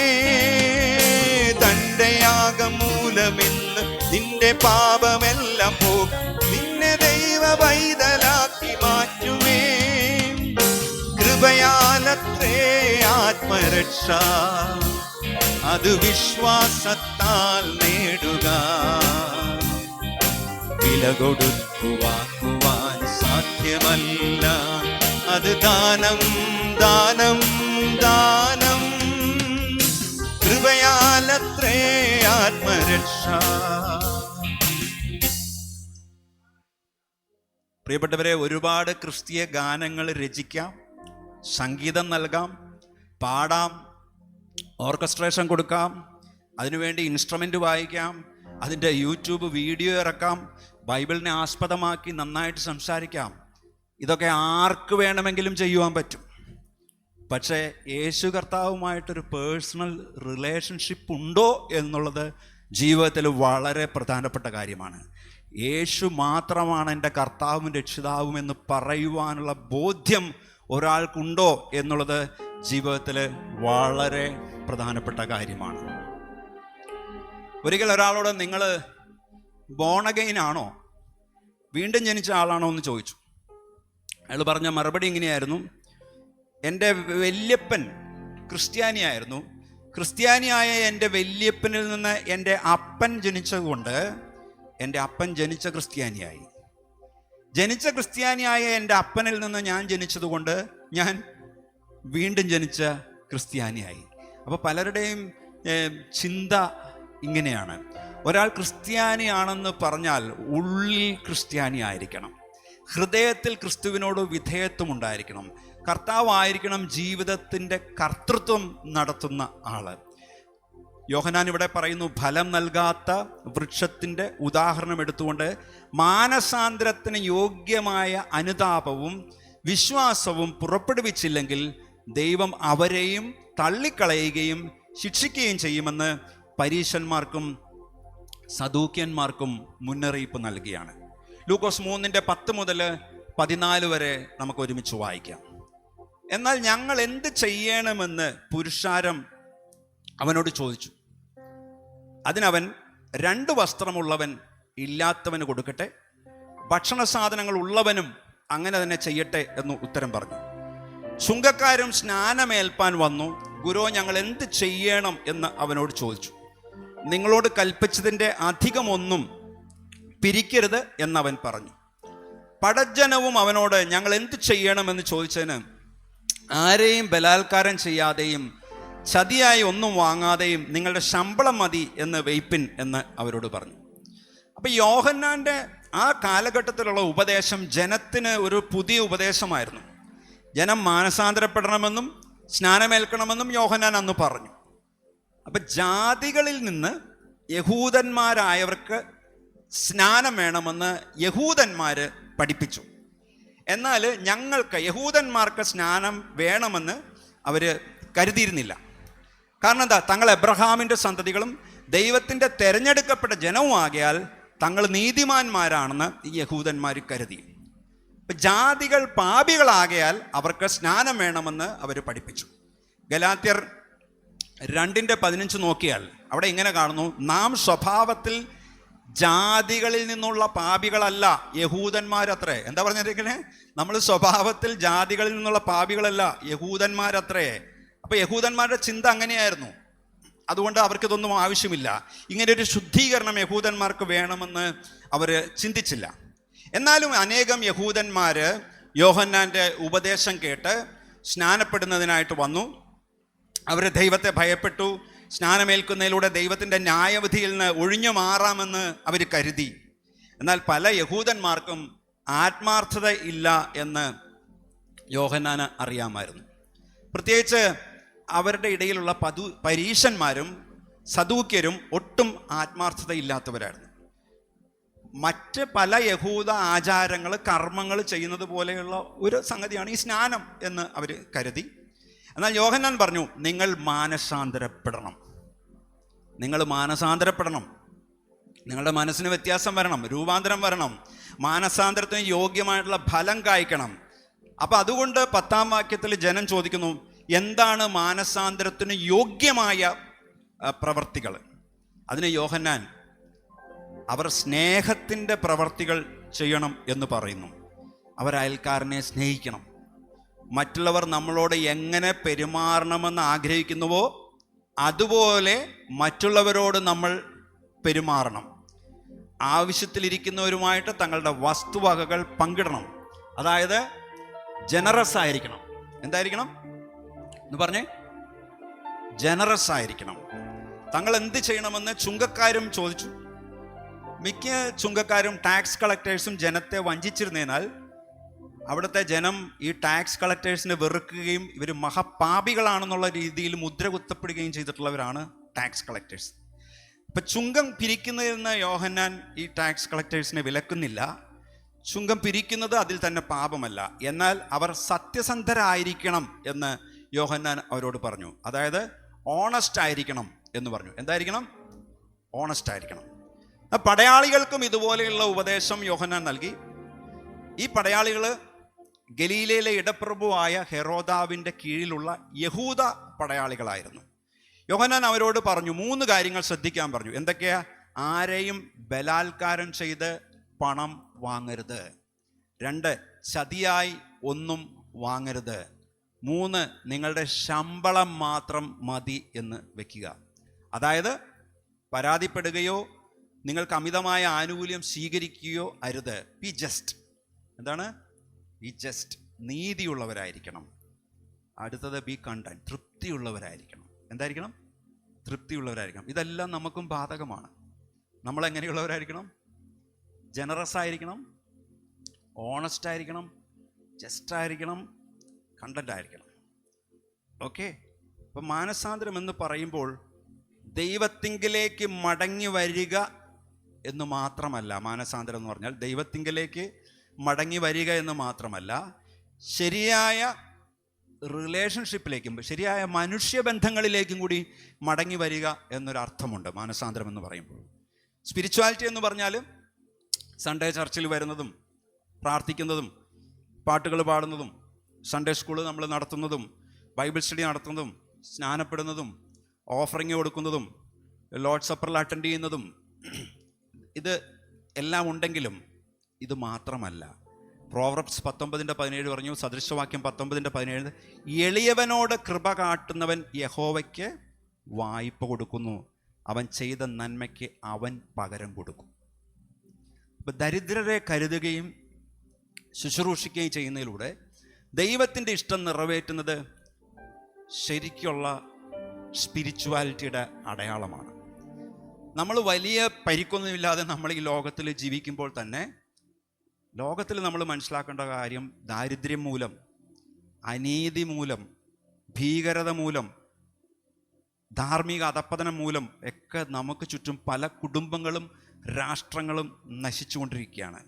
തന്റെ യാഗം മൂലം ഇന്ന് നിന്റെ പാപമെല്ലാം പോക്കി നിന്നെ ദൈവ പൈതലാക്കി മാറ്റുമേ. കൃപയാലത്രേ ആത്മരക്ഷ, അത് വിശ്വാസത്താൽ നേടുക. വില കൊടുത്തു വാങ്ങുവാൻ സാധ്യമല്ല, അത് ദാനം ദാനം ദാനം. കൃപയാലത്രേ ആത്മരക്ഷ. പ്രിയപ്പെട്ടവരെ, ഒരുപാട് ക്രിസ്തീയ ഗാനങ്ങൾ രചിക്കാം, സംഗീതം നൽകാം, പാടാം, ഓർക്കസ്ട്രേഷൻ കൊടുക്കാം, അതിനുവേണ്ടി ഇൻസ്ട്രുമെൻ്റ് വായിക്കാം, അതിൻ്റെ യൂട്യൂബ് വീഡിയോ ഇറക്കാം, ബൈബിളിനെ ആസ്പദമാക്കി നന്നായിട്ട് സംസാരിക്കാം. ഇതൊക്കെ ആർക്ക് വേണമെങ്കിലും ചെയ്യുവാൻ പറ്റും. പക്ഷേ യേശു കർത്താവുമായിട്ടൊരു പേഴ്സണൽ റിലേഷൻഷിപ്പ് ഉണ്ടോ എന്നുള്ളത് ജീവിതത്തിൽ വളരെ പ്രധാനപ്പെട്ട കാര്യമാണ്. യേശു മാത്രമാണ് എൻ്റെ കർത്താവും രക്ഷിതാവും എന്ന് പറയുവാനുള്ള ബോധ്യം ഒരാൾക്കുണ്ടോ എന്നുള്ളത് ജീവിതത്തിൽ വളരെ പ്രധാനപ്പെട്ട കാര്യമാണ്. ഒരിക്കൽ ഒരാളോട് നിങ്ങൾ ബോൺ അഗെയിൻ ആണോ, വീണ്ടും ജനിച്ച ആളാണോ എന്ന് ചോദിച്ചു. അയാൾ പറഞ്ഞ മറുപടി ഇങ്ങനെയായിരുന്നു: എൻ്റെ വല്യപ്പൻ ക്രിസ്ത്യാനിയായിരുന്നു. ക്രിസ്ത്യാനിയായ എൻ്റെ വല്യപ്പനിൽ നിന്ന് എൻ്റെ അപ്പൻ ജനിച്ചതുകൊണ്ട് എൻ്റെ അപ്പൻ ജനിച്ച ക്രിസ്ത്യാനിയായി. ജനിച്ച ക്രിസ്ത്യാനിയായ എൻ്റെ അപ്പനിൽ നിന്ന് ഞാൻ ജനിച്ചതുകൊണ്ട് ഞാൻ വീണ്ടും ജനിച്ച ക്രിസ്ത്യാനിയായി. അപ്പോൾ പലരുടെയും ചിന്ത ഇങ്ങനെയാണ്: ഒരാൾ ക്രിസ്ത്യാനിയാണെന്ന് പറഞ്ഞാൽ ഉള്ളിൽ ക്രിസ്ത്യാനി ആയിരിക്കണം, ഹൃദയത്തിൽ ക്രിസ്തുവിനോട് വിധേയത്വം ഉണ്ടായിരിക്കണം, കർത്താവായിരിക്കണം ജീവിതത്തിൻ്റെ കർത്തൃത്വം നടത്തുന്ന ആള്. യോഹന്നാൻ ഇവിടെ പറയുന്നു, ഫലം നൽകാത്ത വൃക്ഷത്തിൻ്റെ ഉദാഹരണം എടുത്തുകൊണ്ട് മാനസാന്തരത്തിന് യോഗ്യമായ അനുതാപവും വിശ്വാസവും പുറപ്പെടുവിച്ചില്ലെങ്കിൽ ദൈവം അവരെയും തള്ളിക്കളയുകയും ശിക്ഷിക്കുകയും ചെയ്യുമെന്ന് പരീശന്മാർക്കും സദൂക്യന്മാർക്കും മുന്നറിയിപ്പ് നൽകിയാണ്. ലൂക്കോസ് 3:10 മുതൽ 14 വരെ നമുക്ക് ഒരുമിച്ച് വായിക്കാം. എന്നാൽ ഞങ്ങൾ എന്ത് ചെയ്യണമെന്ന് പുരുഷാരം അവനോട് ചോദിച്ചു. അതിനവൻ 2 വസ്ത്രമുള്ളവൻ ഇല്ലാത്തവന് കൊടുക്കട്ടെ, ഭക്ഷണ സാധനങ്ങൾ ഉള്ളവനും അങ്ങനെ തന്നെ ചെയ്യട്ടെ എന്ന് ഉത്തരം പറഞ്ഞു. ചുങ്കക്കാരും സ്നാനമേൽപ്പാൻ വന്നു. ഗുരു, ഞങ്ങൾ എന്ത് ചെയ്യണം എന്ന് അവനോട് ചോദിച്ചു. നിങ്ങളോട് കൽപ്പിച്ചതിൻ്റെ അധികമൊന്നും പിരിക്കരുത് എന്നവൻ പറഞ്ഞു. പടജ്ജനവും അവനോട് ഞങ്ങൾ എന്ത് ചെയ്യണമെന്ന് ചോദിച്ചതിന്, ആരെയും ബലാത്കാരം ചെയ്യാതെയും ചതിയായി ഒന്നും വാങ്ങാതെയും നിങ്ങളുടെ ശമ്പളം മതി എന്ന് വെയ്പ്പിൻ എന്ന് അവരോട് പറഞ്ഞു. അപ്പം യോഹന്നാൻ്റെ ആ കാലഘട്ടത്തിലുള്ള ഉപദേശം ജനത്തിന് ഒരു പുതിയ ഉപദേശമായിരുന്നു. ജനം മാനസാന്തരപ്പെടണമെന്നും സ്നാനമേൽക്കണമെന്നും യോഹന്നാൻ അന്ന് പറഞ്ഞു. അപ്പം ജാതികളിൽ നിന്ന് യഹൂദന്മാരായവർക്ക് സ്നാനം വേണമെന്ന് യഹൂദന്മാർ പഠിപ്പിച്ചു. എന്നാൽ ഞങ്ങൾക്ക് യഹൂദന്മാർക്ക് സ്നാനം വേണമെന്ന് അവർ കരുതിയിരുന്നില്ല. കാരണം എന്താ? തങ്ങൾ എബ്രഹാമിൻ്റെ സന്തതികളും ദൈവത്തിൻ്റെ തിരഞ്ഞെടുക്കപ്പെട്ട ജനവും ആകയാൽ തങ്ങൾ നീതിമാന്മാരാണെന്ന് ഈ യഹൂദന്മാർ കരുതി. ജാതികൾ പാപികളാകയാൽ അവർക്ക് സ്നാനം വേണമെന്ന് അവർ പഠിപ്പിച്ചു. ഗലാത്യർ 2:15 നോക്കിയാൽ അവിടെ ഇങ്ങനെ കാണുന്നു, നാം സ്വഭാവത്തിൽ ജാതികളിൽ നിന്നുള്ള പാപികളല്ല, യഹൂദന്മാരത്രേ. എന്താ പറഞ്ഞിരിക്കണേ? നമ്മൾ സ്വഭാവത്തിൽ ജാതികളിൽ നിന്നുള്ള പാപികളല്ല, യഹൂദന്മാരത്രേ. അപ്പൊ യഹൂദന്മാരുടെ ചിന്ത അങ്ങനെയായിരുന്നു. അതുകൊണ്ട് അവർക്കിതൊന്നും ആവശ്യമില്ല. ഇങ്ങനെ ഒരു ശുദ്ധീകരണം യഹൂദന്മാർക്ക് വേണമെന്ന് അവർ ചിന്തിച്ചില്ല. എന്നാലും അനേകം യഹൂദന്മാർ യോഹന്നാൻ്റെ ഉപദേശം കേട്ട് സ്നാനപ്പെടുന്നതിനായിട്ട് വന്നു. അവർ ദൈവത്തെ ഭയപ്പെട്ടു. സ്നാനമേൽക്കുന്നതിലൂടെ ദൈവത്തിൻ്റെ ന്യായവിധിയിൽ നിന്ന് ഒഴിഞ്ഞു മാറാമെന്ന് അവർ കരുതി. എന്നാൽ പല യഹൂദന്മാർക്കും ആത്മാർത്ഥത ഇല്ല എന്ന് യോഹന്നാന് അറിയാമായിരുന്നു. പ്രത്യേകിച്ച് അവരുടെ ഇടയിലുള്ള പരീശന്മാരും സദൂക്യരും ഒട്ടും ആത്മാർത്ഥത ഇല്ലാത്തവരായിരുന്നു. മറ്റ് പല യഹൂദ ആചാരങ്ങൾ, കർമ്മങ്ങൾ ചെയ്യുന്നത് പോലെയുള്ള ഒരു സംഗതിയാണ് ഈ സ്നാനം എന്ന് അവർ കരുതി. എന്നാൽ യോഹന്നാൻ പറഞ്ഞു, നിങ്ങൾ മാനസാന്തരപ്പെടണം, നിങ്ങൾ മാനസാന്തരപ്പെടണം, നിങ്ങളുടെ മനസ്സിന് വ്യത്യാസം വരണം, രൂപാന്തരം വരണം, മാനസാന്തരത്തിന് യോഗ്യമായിട്ടുള്ള ഫലം കായ്ക്കണം. അപ്പം അതുകൊണ്ട് 10-ാം വാക്യത്തിൽ ജനം ചോദിക്കുന്നു, എന്താണ് മാനസാന്തരത്തിന് യോഗ്യമായ പ്രവർത്തികൾ? അതിന് യോഹന്നാൻ, അവർ സ്നേഹത്തിൻ്റെ പ്രവർത്തികൾ ചെയ്യണം എന്ന് പറയുന്നു. അവർ അയൽക്കാരനെ സ്നേഹിക്കണം. മറ്റുള്ളവർ നമ്മളോട് എങ്ങനെ പെരുമാറണമെന്ന് ആഗ്രഹിക്കുന്നുവോ അതുപോലെ മറ്റുള്ളവരോട് നമ്മൾ പെരുമാറണം. ആവശ്യത്തിലിരിക്കുന്നവരുമായിട്ട് തങ്ങളുടെ വസ്തുവകകൾ പങ്കിടണം. അതായത് ജനറസ് ആയിരിക്കണം. എന്തായിരിക്കണം എന്ന് പറഞ്ഞേ? ജനറസ് ആയിരിക്കണം. തങ്ങൾ എന്ത് ചെയ്യണമെന്ന് ചുങ്കക്കാരും ചോദിച്ചു. മിക്ക ചുങ്കക്കാരും ടാക്സ് കളക്ടേഴ്സും ജനത്തെ വഞ്ചിച്ചിരുന്നതിനാൽ അവിടുത്തെ ജനം ഈ ടാക്സ് കളക്ടേഴ്സിനെ വെറുക്കുകയും ഇവർ മഹാപാപികളാണെന്നുള്ള രീതിയിൽ മുദ്ര കുത്തപ്പെടുകയും ചെയ്തിട്ടുള്ളവരാണ് ടാക്സ് കളക്ടേഴ്സ്. ഇപ്പം ചുങ്കം പിരിക്കുന്നതിൽ നിന്ന് യോഹന്നാൻ ഈ ടാക്സ് കളക്ടേഴ്സിനെ വിലക്കുന്നില്ല. ചുങ്കം പിരിക്കുന്നത് അതിൽ തന്നെ പാപമല്ല. എന്നാൽ അവർ സത്യസന്ധരായിരിക്കണം എന്ന് യോഹന്നാൻ അവരോട് പറഞ്ഞു. അതായത് ഓണസ്റ്റ് ആയിരിക്കണം എന്ന് പറഞ്ഞു. എന്തായിരിക്കണം? ഓണസ്റ്റ് ആയിരിക്കണം. പടയാളികൾക്കും ഇതുപോലെയുള്ള ഉപദേശം യോഹന്നാൻ നൽകി. ഈ പടയാളികൾ ഗലീലയിലെ ഇടപ്രഭുവായ ഹെരോദാവിൻ്റെ കീഴിലുള്ള യഹൂദ പടയാളികളായിരുന്നു. യോഹന്നാൻ അവരോട് പറഞ്ഞു, 3 കാര്യങ്ങൾ ശ്രദ്ധിക്കാൻ പറഞ്ഞു. എന്തൊക്കെയാ? ആരെയും ബലാത്കാരം ചെയ്ത് പണം വാങ്ങരുത്. 2, ചതിയായി ഒന്നും വാങ്ങരുത്. 3, നിങ്ങളുടെ ശമ്പളം മാത്രം മതി എന്ന് വെക്കുക. അതായത് പരാതിപ്പെടുകയോ നിങ്ങൾക്ക് അമിതമായ ആനുകൂല്യം സ്വീകരിക്കുകയോ അരുത്. Be just. എന്താണ്? Be just. നീതിയുള്ളവരായിരിക്കണം. അടുത്തത് ബി കണ്ടന്റ്. തൃപ്തിയുള്ളവരായിരിക്കണം. എന്തായിരിക്കണം? തൃപ്തിയുള്ളവരായിരിക്കണം. ഇതെല്ലാം നമുക്കും ബാധകമാണ്. നമ്മളെങ്ങനെയുള്ളവരായിരിക്കണം? ജനറസ് ആയിരിക്കണം, ഓണസ്റ്റ് ആയിരിക്കണം, ജസ്റ്റ് ആയിരിക്കണം, കണ്ടന്റ് ആയിരിക്കണം. ഓക്കെ. അപ്പം മാനസാന്തരം എന്ന് പറയുമ്പോൾ ദൈവത്തിങ്കിലേക്ക് മടങ്ങി വരിക എന്ന് മാത്രമല്ല. മാനസാന്തരം എന്ന് പറഞ്ഞാൽ ദൈവത്തിങ്കിലേക്ക് മടങ്ങി വരിക എന്ന് മാത്രമല്ല, ശരിയായ റിലേഷൻഷിപ്പിലേക്കും ശരിയായ മനുഷ്യബന്ധങ്ങളിലേക്കും കൂടി മടങ്ങി വരിക എന്നൊരർത്ഥമുണ്ട് മാനസാന്തരം എന്ന് പറയുമ്പോൾ. സ്പിരിച്വാലിറ്റി എന്ന് പറഞ്ഞാൽ സൺഡേ ചർച്ചിൽ വരുന്നതും പ്രാർത്ഥിക്കുന്നതും പാട്ടുകൾ പാടുന്നതും സൺഡേ സ്കൂൾ നമ്മൾ നടത്തുന്നതും ബൈബിൾ സ്റ്റഡി നടത്തുന്നതും സ്നാനപ്പെടുന്നതും ഓഫറിങ് കൊടുക്കുന്നതും ലോർഡ് സപ്പറിൽ അറ്റൻഡ് ചെയ്യുന്നതും ഇത് എല്ലാം ഉണ്ടെങ്കിലും ഇത് മാത്രമല്ല. പ്രോവർബ്സ് 19:17 പറഞ്ഞു, സദൃശവാക്യം 19:17, എളിയവനോട് കൃപ കാട്ടുന്നവൻ യഹോവയ്ക്ക് വായ്പ കൊടുക്കുന്നു, അവൻ ചെയ്ത നന്മയ്ക്ക് അവൻ പകരം കൊടുക്കും. അപ്പം ദരിദ്രരെ കരുതുകയും ശുശ്രൂഷിക്കുകയും ചെയ്യുന്നതിലൂടെ ദൈവത്തിൻ്റെ ഇഷ്ടം നിറവേറ്റുന്നത് ശരിക്കുള്ള സ്പിരിച്വാലിറ്റിയുടെ അടയാളമാണ്. നമ്മൾ വലിയ പരിക്കൊന്നുമില്ലാതെ നമ്മൾ ഈ ലോകത്തിൽ ജീവിക്കുമ്പോൾ തന്നെ ലോകത്തിൽ നമ്മൾ മനസ്സിലാക്കേണ്ട കാര്യം, ദാരിദ്ര്യം മൂലം, അനീതി മൂലം, ഭീകരത മൂലം, ധാർമ്മിക അധപ്പതനം മൂലം ഒക്കെ നമുക്ക് ചുറ്റും പല കുടുംബങ്ങളും രാഷ്ട്രങ്ങളും നശിച്ചുകൊണ്ടിരിക്കുകയാണ്.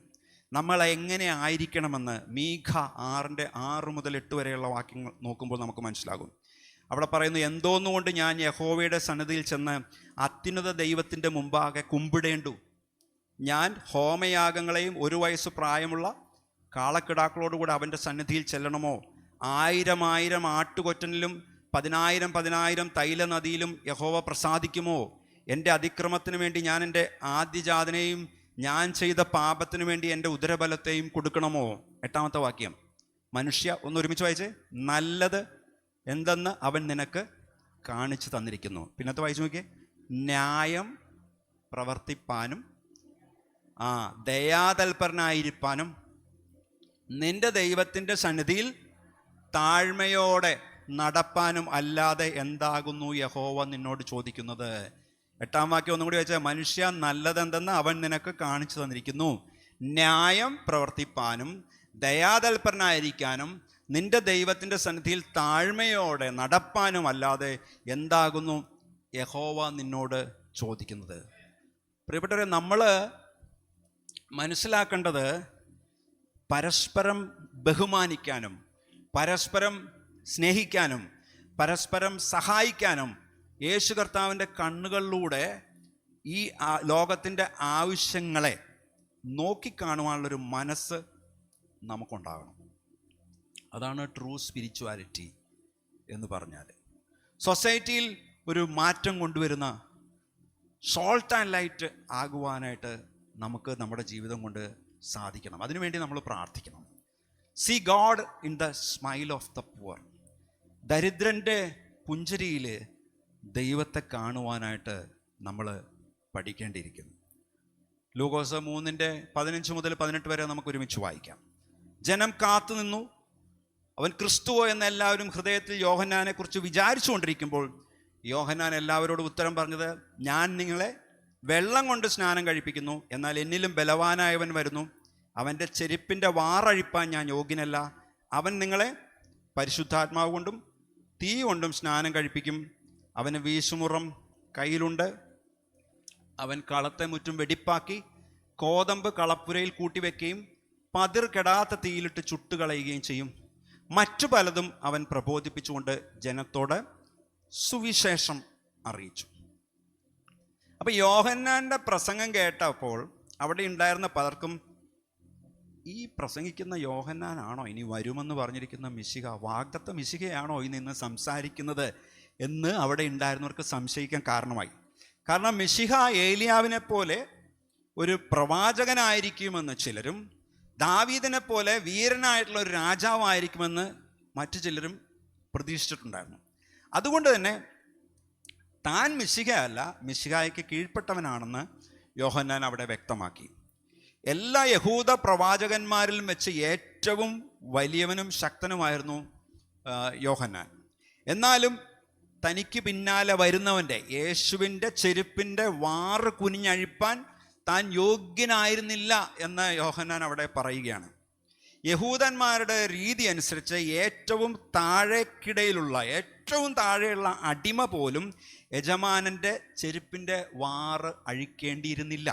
നമ്മൾ എങ്ങനെ ആയിരിക്കണമെന്ന് മീഖ 6:6-8 വരെയുള്ള വാക്യങ്ങൾ നോക്കുമ്പോൾ നമുക്ക് മനസ്സിലാകും. അവിടെ പറയുന്നു, എന്തോന്നുകൊണ്ട് ഞാൻ യഹോവയുടെ സന്നിധിയിൽ ചെന്ന് അത്യുന്നത ദൈവത്തിൻ്റെ മുമ്പാകെ കുമ്പിടേണ്ടു. ഞാൻ ഹോമയാഗങ്ങളെയും 1 വയസ്സ് പ്രായമുള്ള കാളക്കിടാക്കളോടുകൂടെ അവൻ്റെ സന്നിധിയിൽ ചെല്ലണമോ? 1000 ആട്ടുകൊറ്റനിലും 10,000 തൈല നദിയിലും യഹോവ പ്രസാദിക്കുമോ? എൻ്റെ അതിക്രമത്തിന് വേണ്ടി ഞാൻ എൻ്റെ ആദ്യജാതനെയും ഞാൻ ചെയ്ത പാപത്തിനു വേണ്ടി എൻ്റെ ഉദരബലത്തെയും കൊടുക്കണമോ? 8-ാമത്തെ വാക്യം, മനുഷ്യ, ഒന്ന് ഒരുമിച്ച് വായിച്ചേ. നല്ലത് എന്തെന്ന് അവൻ നിനക്ക് കാണിച്ചു തന്നിരിക്കുന്നു. പിന്നത്തെ വായിച്ചു നോക്കിയേ. ന്യായം പ്രവർത്തിപ്പാനും ദയാതൽപരനായിരിക്കാനും നിന്റെ ദൈവത്തിൻ്റെ സന്നിധിയിൽ താഴ്മയോടെ നടപ്പാനും അല്ലാതെ എന്താകുന്നു യഹോവ നിന്നോട് ചോദിക്കുന്നത്? 8-ാം വാക്യം ഒന്നും കൂടി വെച്ചാൽ, മനുഷ്യ, നല്ലതെന്തെന്ന് അവൻ നിനക്ക് കാണിച്ചു തന്നിരിക്കുന്നു. ന്യായം പ്രവർത്തിപ്പാനും ദയാതൽപരനായിരിക്കാനും നിന്റെ ദൈവത്തിൻ്റെ സന്നിധിയിൽ താഴ്മയോടെ നടപ്പാനും അല്ലാതെ എന്താകുന്നു യഹോവ നിന്നോട് ചോദിക്കുന്നത്? പ്രിയപ്പെട്ടവരെ, നമ്മൾ മനസ്സിലാക്കേണ്ടത് പരസ്പരം ബഹുമാനിക്കാനും പരസ്പരം സ്നേഹിക്കാനും പരസ്പരം സഹായിക്കാനും യേശു കർത്താവിൻ്റെ കണ്ണുകളിലൂടെ ഈ ലോകത്തിൻ്റെ ആവശ്യങ്ങളെ നോക്കിക്കാണുവാനുള്ളൊരു മനസ്സ് നമുക്കുണ്ടാകണം. അതാണ് ട്രൂ സ്പിരിച്വാലിറ്റി എന്ന് പറഞ്ഞാൽ. സൊസൈറ്റിയിൽ ഒരു മാറ്റം കൊണ്ടുവരുന്ന സോൾട്ട് ആൻഡ് ലൈറ്റ് ആകുവാനായിട്ട് നമുക്ക് നമ്മുടെ ജീവിതം കൊണ്ട് സാധിക്കണം. അതിനുവേണ്ടി നമ്മൾ പ്രാർത്ഥിക്കണം. See God in the smile of the poor. ദരിദ്രൻ്റെ പുഞ്ചിരിയിൽ ദൈവത്തെ കാണുവാനായിട്ട് നമ്മൾ പഠിക്കേണ്ടിയിരിക്കുന്നു. ലൂക്കോസ് 3:15-18 വരെ നമുക്ക് ഒരുമിച്ച് വായിക്കാം. ജനം കാത്തു നിന്നു. അവൻ ക്രിസ്തുവോ എന്ന് എല്ലാവരും ഹൃദയത്തിൽ യോഹന്നാനെ കുറിച്ച് വിചാരിച്ചുകൊണ്ടിരിക്കുമ്പോൾ യോഹന്നാൻ എല്ലാവരോടും ഉത്തരം പറഞ്ഞത്, ഞാൻ നിങ്ങളെ വെള്ളം കൊണ്ട് സ്നാനം കഴിപ്പിക്കുന്നു, എന്നാൽ എന്നിലും ബലവാനായവൻ വരുന്നു, അവൻ്റെ ചെരുപ്പിൻ്റെ വാറഴിപ്പാൻ ഞാൻ യോഗ്യനല്ല. അവൻ നിങ്ങളെ പരിശുദ്ധാത്മാവ് കൊണ്ടും തീ കൊണ്ടും സ്നാനം കഴിപ്പിക്കും. അവന് വീശുമുറം കയ്യിലുണ്ട്. അവൻ കളത്തെ മുറ്റും വെടിപ്പാക്കി കോതമ്പ് കളപ്പുരയിൽ കൂട്ടിവെക്കുകയും പതിർ കെടാത്ത തീയിലിട്ട് ചുട്ടുകളയുകയും ചെയ്യും. മറ്റു പലതും അവൻ പ്രബോധിപ്പിച്ചുകൊണ്ട് ജനത്തോട് സുവിശേഷം അറിയിച്ചു. അപ്പം യോഹന്നാൻ്റെ പ്രസംഗം കേട്ടപ്പോൾ അവിടെ ഉണ്ടായിരുന്ന പലർക്കും, ഈ പ്രസംഗിക്കുന്ന യോഹന്നാനാണോ ഇനി വരുമെന്ന് പറഞ്ഞിരിക്കുന്ന മിശിഹ, വാഗ്ദത്ത മിശിഹയാണോ ഈ നിന്ന് സംസാരിക്കുന്നത് എന്ന് അവിടെ ഉണ്ടായിരുന്നവർക്ക് സംശയിക്കാൻ കാരണമായി. കാരണം മിശിഹ ഏലിയാവിനെ പോലെ ഒരു പ്രവാചകനായിരിക്കുമെന്ന് ചിലരും, ദാവീദിനെ പോലെ വീരനായിട്ടുള്ള ഒരു രാജാവായിരിക്കുമെന്ന് മറ്റു ചിലരും പ്രതീക്ഷിച്ചിട്ടുണ്ടായിരുന്നു. അതുകൊണ്ട് തന്നെ താൻ മിശിഹയല്ല, മിശിഹായ്ക്ക് കീഴ്പ്പെട്ടവനാണെന്ന് യോഹന്നാൻ അവിടെ വ്യക്തമാക്കി. എല്ലാ യഹൂദ പ്രവാചകന്മാരിലും വെച്ച് ഏറ്റവും വലിയവനും ശക്തനുമായിരുന്നു യോഹന്നാൻ. എന്നാലും തനിക്ക് പിന്നാലെ വരുന്നവൻ്റെ, യേശുവിൻ്റെ ചെരുപ്പിൻ്റെ വാറ് കുനിഞ്ഞഴിപ്പാൻ താൻ യോഗ്യനായിരുന്നില്ല എന്ന് യോഹന്നാൻ അവിടെ പറയുകയാണ്. യഹൂദന്മാരുടെ രീതി അനുസരിച്ച് ഏറ്റവും താഴേക്കിടയിലുള്ള, ഏറ്റവും താഴെയുള്ള അടിമ പോലും യജമാനൻ്റെ ചെരുപ്പിൻ്റെ വാറ് അഴിക്കേണ്ടിയിരുന്നില്ല.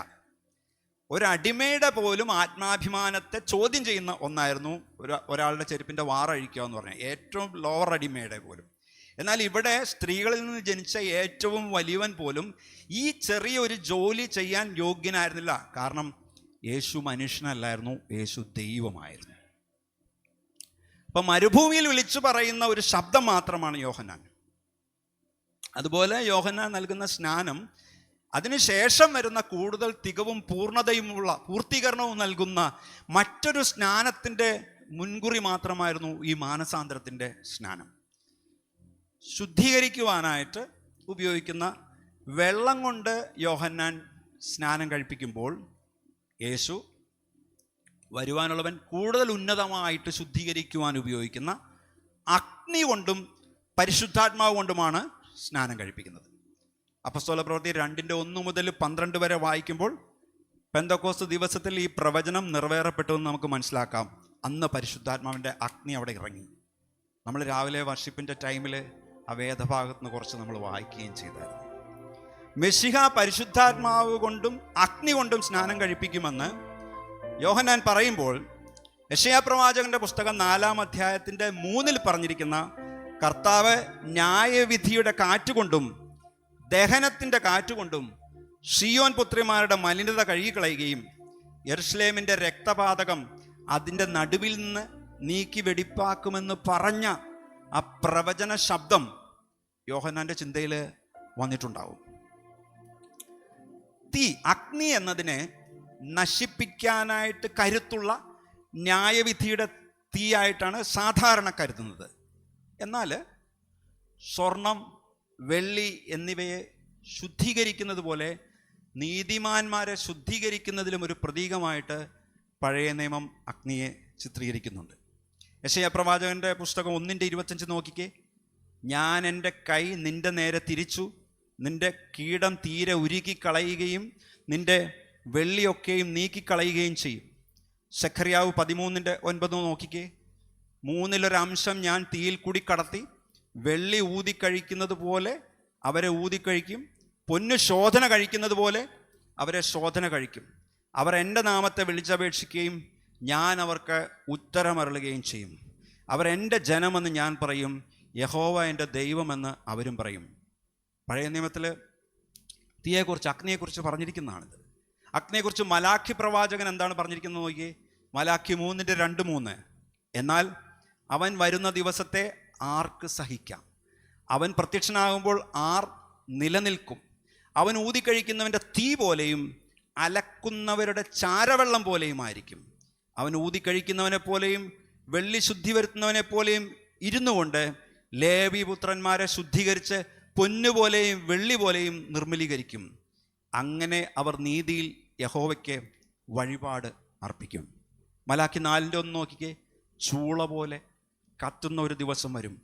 ഒരടിമയുടെ പോലും ആത്മാഭിമാനത്തെ ചോദ്യം ചെയ്യുന്ന ഒന്നായിരുന്നു ഒരാളുടെ ചെരുപ്പിൻ്റെ വാറ് അഴിക്കുക എന്ന് പറഞ്ഞാൽ, ഏറ്റവും ലോവർ അടിമയുടെ പോലും. എന്നാൽ ഇവിടെ സ്ത്രീകളിൽ നിന്ന് ജനിച്ച ഏറ്റവും വലിയവൻ പോലും ഈ ചെറിയൊരു ജോലി ചെയ്യാൻ യോഗ്യനായിരുന്നില്ല. കാരണം യേശു മനുഷ്യനല്ലായിരുന്നു, യേശു ദൈവമായിരുന്നു. അപ്പം മരുഭൂമിയിൽ വിളിച്ചു പറയുന്ന ഒരു ശബ്ദം മാത്രമാണ് യോഹന്നാൻ. അതുപോലെ യോഹന്നാൻ നൽകുന്ന സ്നാനം അതിനുശേഷം വരുന്ന കൂടുതൽ തികവും പൂർത്തീകരണവും നൽകുന്ന മറ്റൊരു സ്നാനത്തിൻ്റെ മുൻകുറി മാത്രമായിരുന്നു ഈ മാനസാന്തരത്തിൻ്റെ സ്നാനം. ശുദ്ധീകരിക്കുവാനായിട്ട് ഉപയോഗിക്കുന്ന വെള്ളം കൊണ്ട് യോഹന്നാൻ സ്നാനം കഴിപ്പിക്കുമ്പോൾ യേശു വരുവാനുള്ളവൻ കൂടുതൽ ഉന്നതമായിട്ട് ശുദ്ധീകരിക്കുവാൻ ഉപയോഗിക്കുന്ന അഗ്നി കൊണ്ടും പരിശുദ്ധാത്മാവ് കൊണ്ടുമാണ് സ്നാനം കഴിപ്പിക്കുന്നത്. അപ്പോസ്തലപ്രവൃത്തി 2:1-12 വരെ വായിക്കുമ്പോൾ പെന്തക്കോസ്ത് ദിവസത്തിൽ ഈ പ്രവചനം നിറവേറപ്പെട്ടു എന്ന് നമുക്ക് മനസ്സിലാക്കാം. അന്ന് പരിശുദ്ധാത്മാവിൻ്റെ അഗ്നി അവിടെ ഇറങ്ങി. നമ്മൾ രാവിലെ വർഷിപ്പിൻ്റെ ടൈമിൽ ആ വേദഭാഗത്ത് നിന്ന് കുറച്ച് നമ്മൾ വായിക്കുകയും ചെയ്തായിരുന്നു. മെശിഹ പരിശുദ്ധാത്മാവ് കൊണ്ടും അഗ്നി കൊണ്ടും സ്നാനം കഴിപ്പിക്കുമെന്ന് യോഹന്നാൻ പറയുമ്പോൾ യെശയ്യാ പ്രവാചകന്റെ പുസ്തകം 4-ാം അധ്യായത്തിൻ്റെ 3-ൽ പറഞ്ഞിരിക്കുന്ന കർത്താവ് ന്യായവിധിയുടെ കാറ്റുകൊണ്ടും ദഹനത്തിൻ്റെ കാറ്റുകൊണ്ടും ഷീയോൻ പുത്രിമാരുടെ മലിനത കഴുകിക്കളയുകയും യെരുശലേമിൻ്റെ രക്തപാതകം അതിൻ്റെ നടുവിൽ നിന്ന് നീക്കി വെടിപ്പാക്കുമെന്ന് പറഞ്ഞ ആ പ്രവചന ശബ്ദം യോഹന്നാന്റെ ചിന്തയിൽ വന്നിട്ടുണ്ടാവും. തീ, അഗ്നി എന്നതിനെ നശിപ്പിക്കാനായിട്ട് കരുത്തുള്ള ന്യായവിധിയുടെ തീയായിട്ടാണ് സാധാരണ കരുതുന്നത്. എന്നാൽ സ്വർണം, വെള്ളി എന്നിവയെ ശുദ്ധീകരിക്കുന്നത് പോലെ നീതിമാന്മാരെ ശുദ്ധീകരിക്കുന്നതിലും ഒരു പ്രതീകമായിട്ട് പഴയ നിയമം അഗ്നിയെ ചിത്രീകരിക്കുന്നുണ്ട്. യെശയ്യാ പ്രവാചകന്റെ പുസ്തകം 1:25 നോക്കിക്കേ. ഞാൻ എൻ്റെ കൈ നിന്റെ നേരെ തിരിച്ചു, നിന്റെ കീടം തീരെ ഉരുക്കിക്കളയുകയും നിന്റെ വെള്ളിയൊക്കെയും നീക്കിക്കളയുകയും ചെയ്യും. സെഖര്യാവ് 13:9 നോക്കിക്കേ. 1/3 ഞാൻ തീയിൽ കൂടി കടത്തി, വെള്ളി ഊതിക്കഴിക്കുന്നത് പോലെ അവരെ ഊതിക്കഴിക്കും, പൊന്ന് ശോധന കഴിക്കുന്നത് പോലെ അവരെ ശോധന കഴിക്കും. അവർ എൻ്റെ നാമത്തെ വിളിച്ചപേക്ഷിക്കുകയും ഞാൻ അവർക്ക് ഉത്തരമരുളുകയും ചെയ്യും. അവർ എൻ്റെ ജനമെന്ന് ഞാൻ പറയും, യഹോവ എൻ്റെ ദൈവമെന്ന് അവരും പറയും. പഴയ നിയമത്തിൽ തീയെക്കുറിച്ച്, അഗ്നിയെക്കുറിച്ച് പറഞ്ഞിരിക്കുന്നതാണിത്. അഗ്നിയെക്കുറിച്ച് മലാഖി പ്രവാചകൻ എന്താണ് പറഞ്ഞിരിക്കുന്നത് നോക്കിയേ. മലാഖി 3:2-3. എന്നാൽ അവൻ വരുന്ന ദിവസത്തെ ആർക്ക് സഹിക്കാം? അവൻ പ്രത്യക്ഷനാകുമ്പോൾ ആർ നിലനിൽക്കും? അവൻ ഊതിക്കഴിക്കുന്നവൻ്റെ തീ പോലെയും അലക്കുന്നവരുടെ ചാരവെള്ളം പോലെയുമായിരിക്കും. അവൻ ഊതിക്കഴിക്കുന്നവനെ പോലെയും വെള്ളി ശുദ്ധി വരുത്തുന്നവനെ പോലെയും ഇരുന്നു കൊണ്ട് ലേവി പുത്രന്മാരെ ശുദ്ധീകരിച്ച് പൊന്നുപോലെയും വെള്ളി പോലെയും നിർമ്മലീകരിക്കും. അങ്ങനെ അവർ നീതിയിൽ യഹോവയ്ക്ക് വഴിപാട് അർപ്പിക്കും. മലാഖി 4:1 നോക്കിക്കേ. ചൂള പോലെ കത്തുന്ന ഒരു ദിവസം വരും.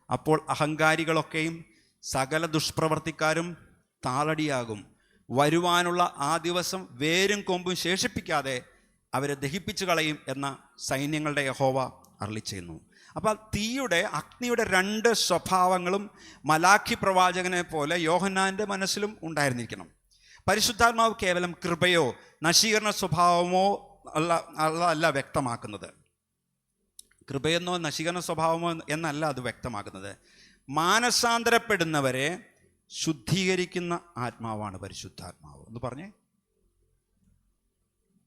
അപ്പോൾ അഹങ്കാരികളൊക്കെയും സകല ദുഷ്പ്രവർത്തിക്കാരും താളടിയാകും. വരുവാനുള്ള ആ ദിവസം വേരും കൊമ്പും ശേഷിപ്പിക്കാതെ അവരെ ദഹിപ്പിച്ചു കളയും എന്ന സൈന്യങ്ങളുടെ യഹോവ അരുളിച്ചെയ്യുന്നു. അപ്പോൾ തീയുടെ, അഗ്നിയുടെ 2 സ്വഭാവങ്ങളും മലാഖി പ്രവാചകനെ പോലെ യോഹന്നാൻ്റെ മനസ്സിലും ഉണ്ടായിരുന്നിരിക്കണം. പരിശുദ്ധാത്മാവ് കേവലം കൃപയോ നശീകരണ സ്വഭാവമോ അല്ല വ്യക്തമാക്കുന്നത്. കൃപയെന്നോ നശീകരണ സ്വഭാവമോ എന്നല്ല അത് വ്യക്തമാക്കുന്നത്. മാനസാന്തരപ്പെടുന്നവരെ ശുദ്ധീകരിക്കുന്ന ആത്മാവാണ് പരിശുദ്ധാത്മാവ്. എന്ന് പറഞ്ഞേ.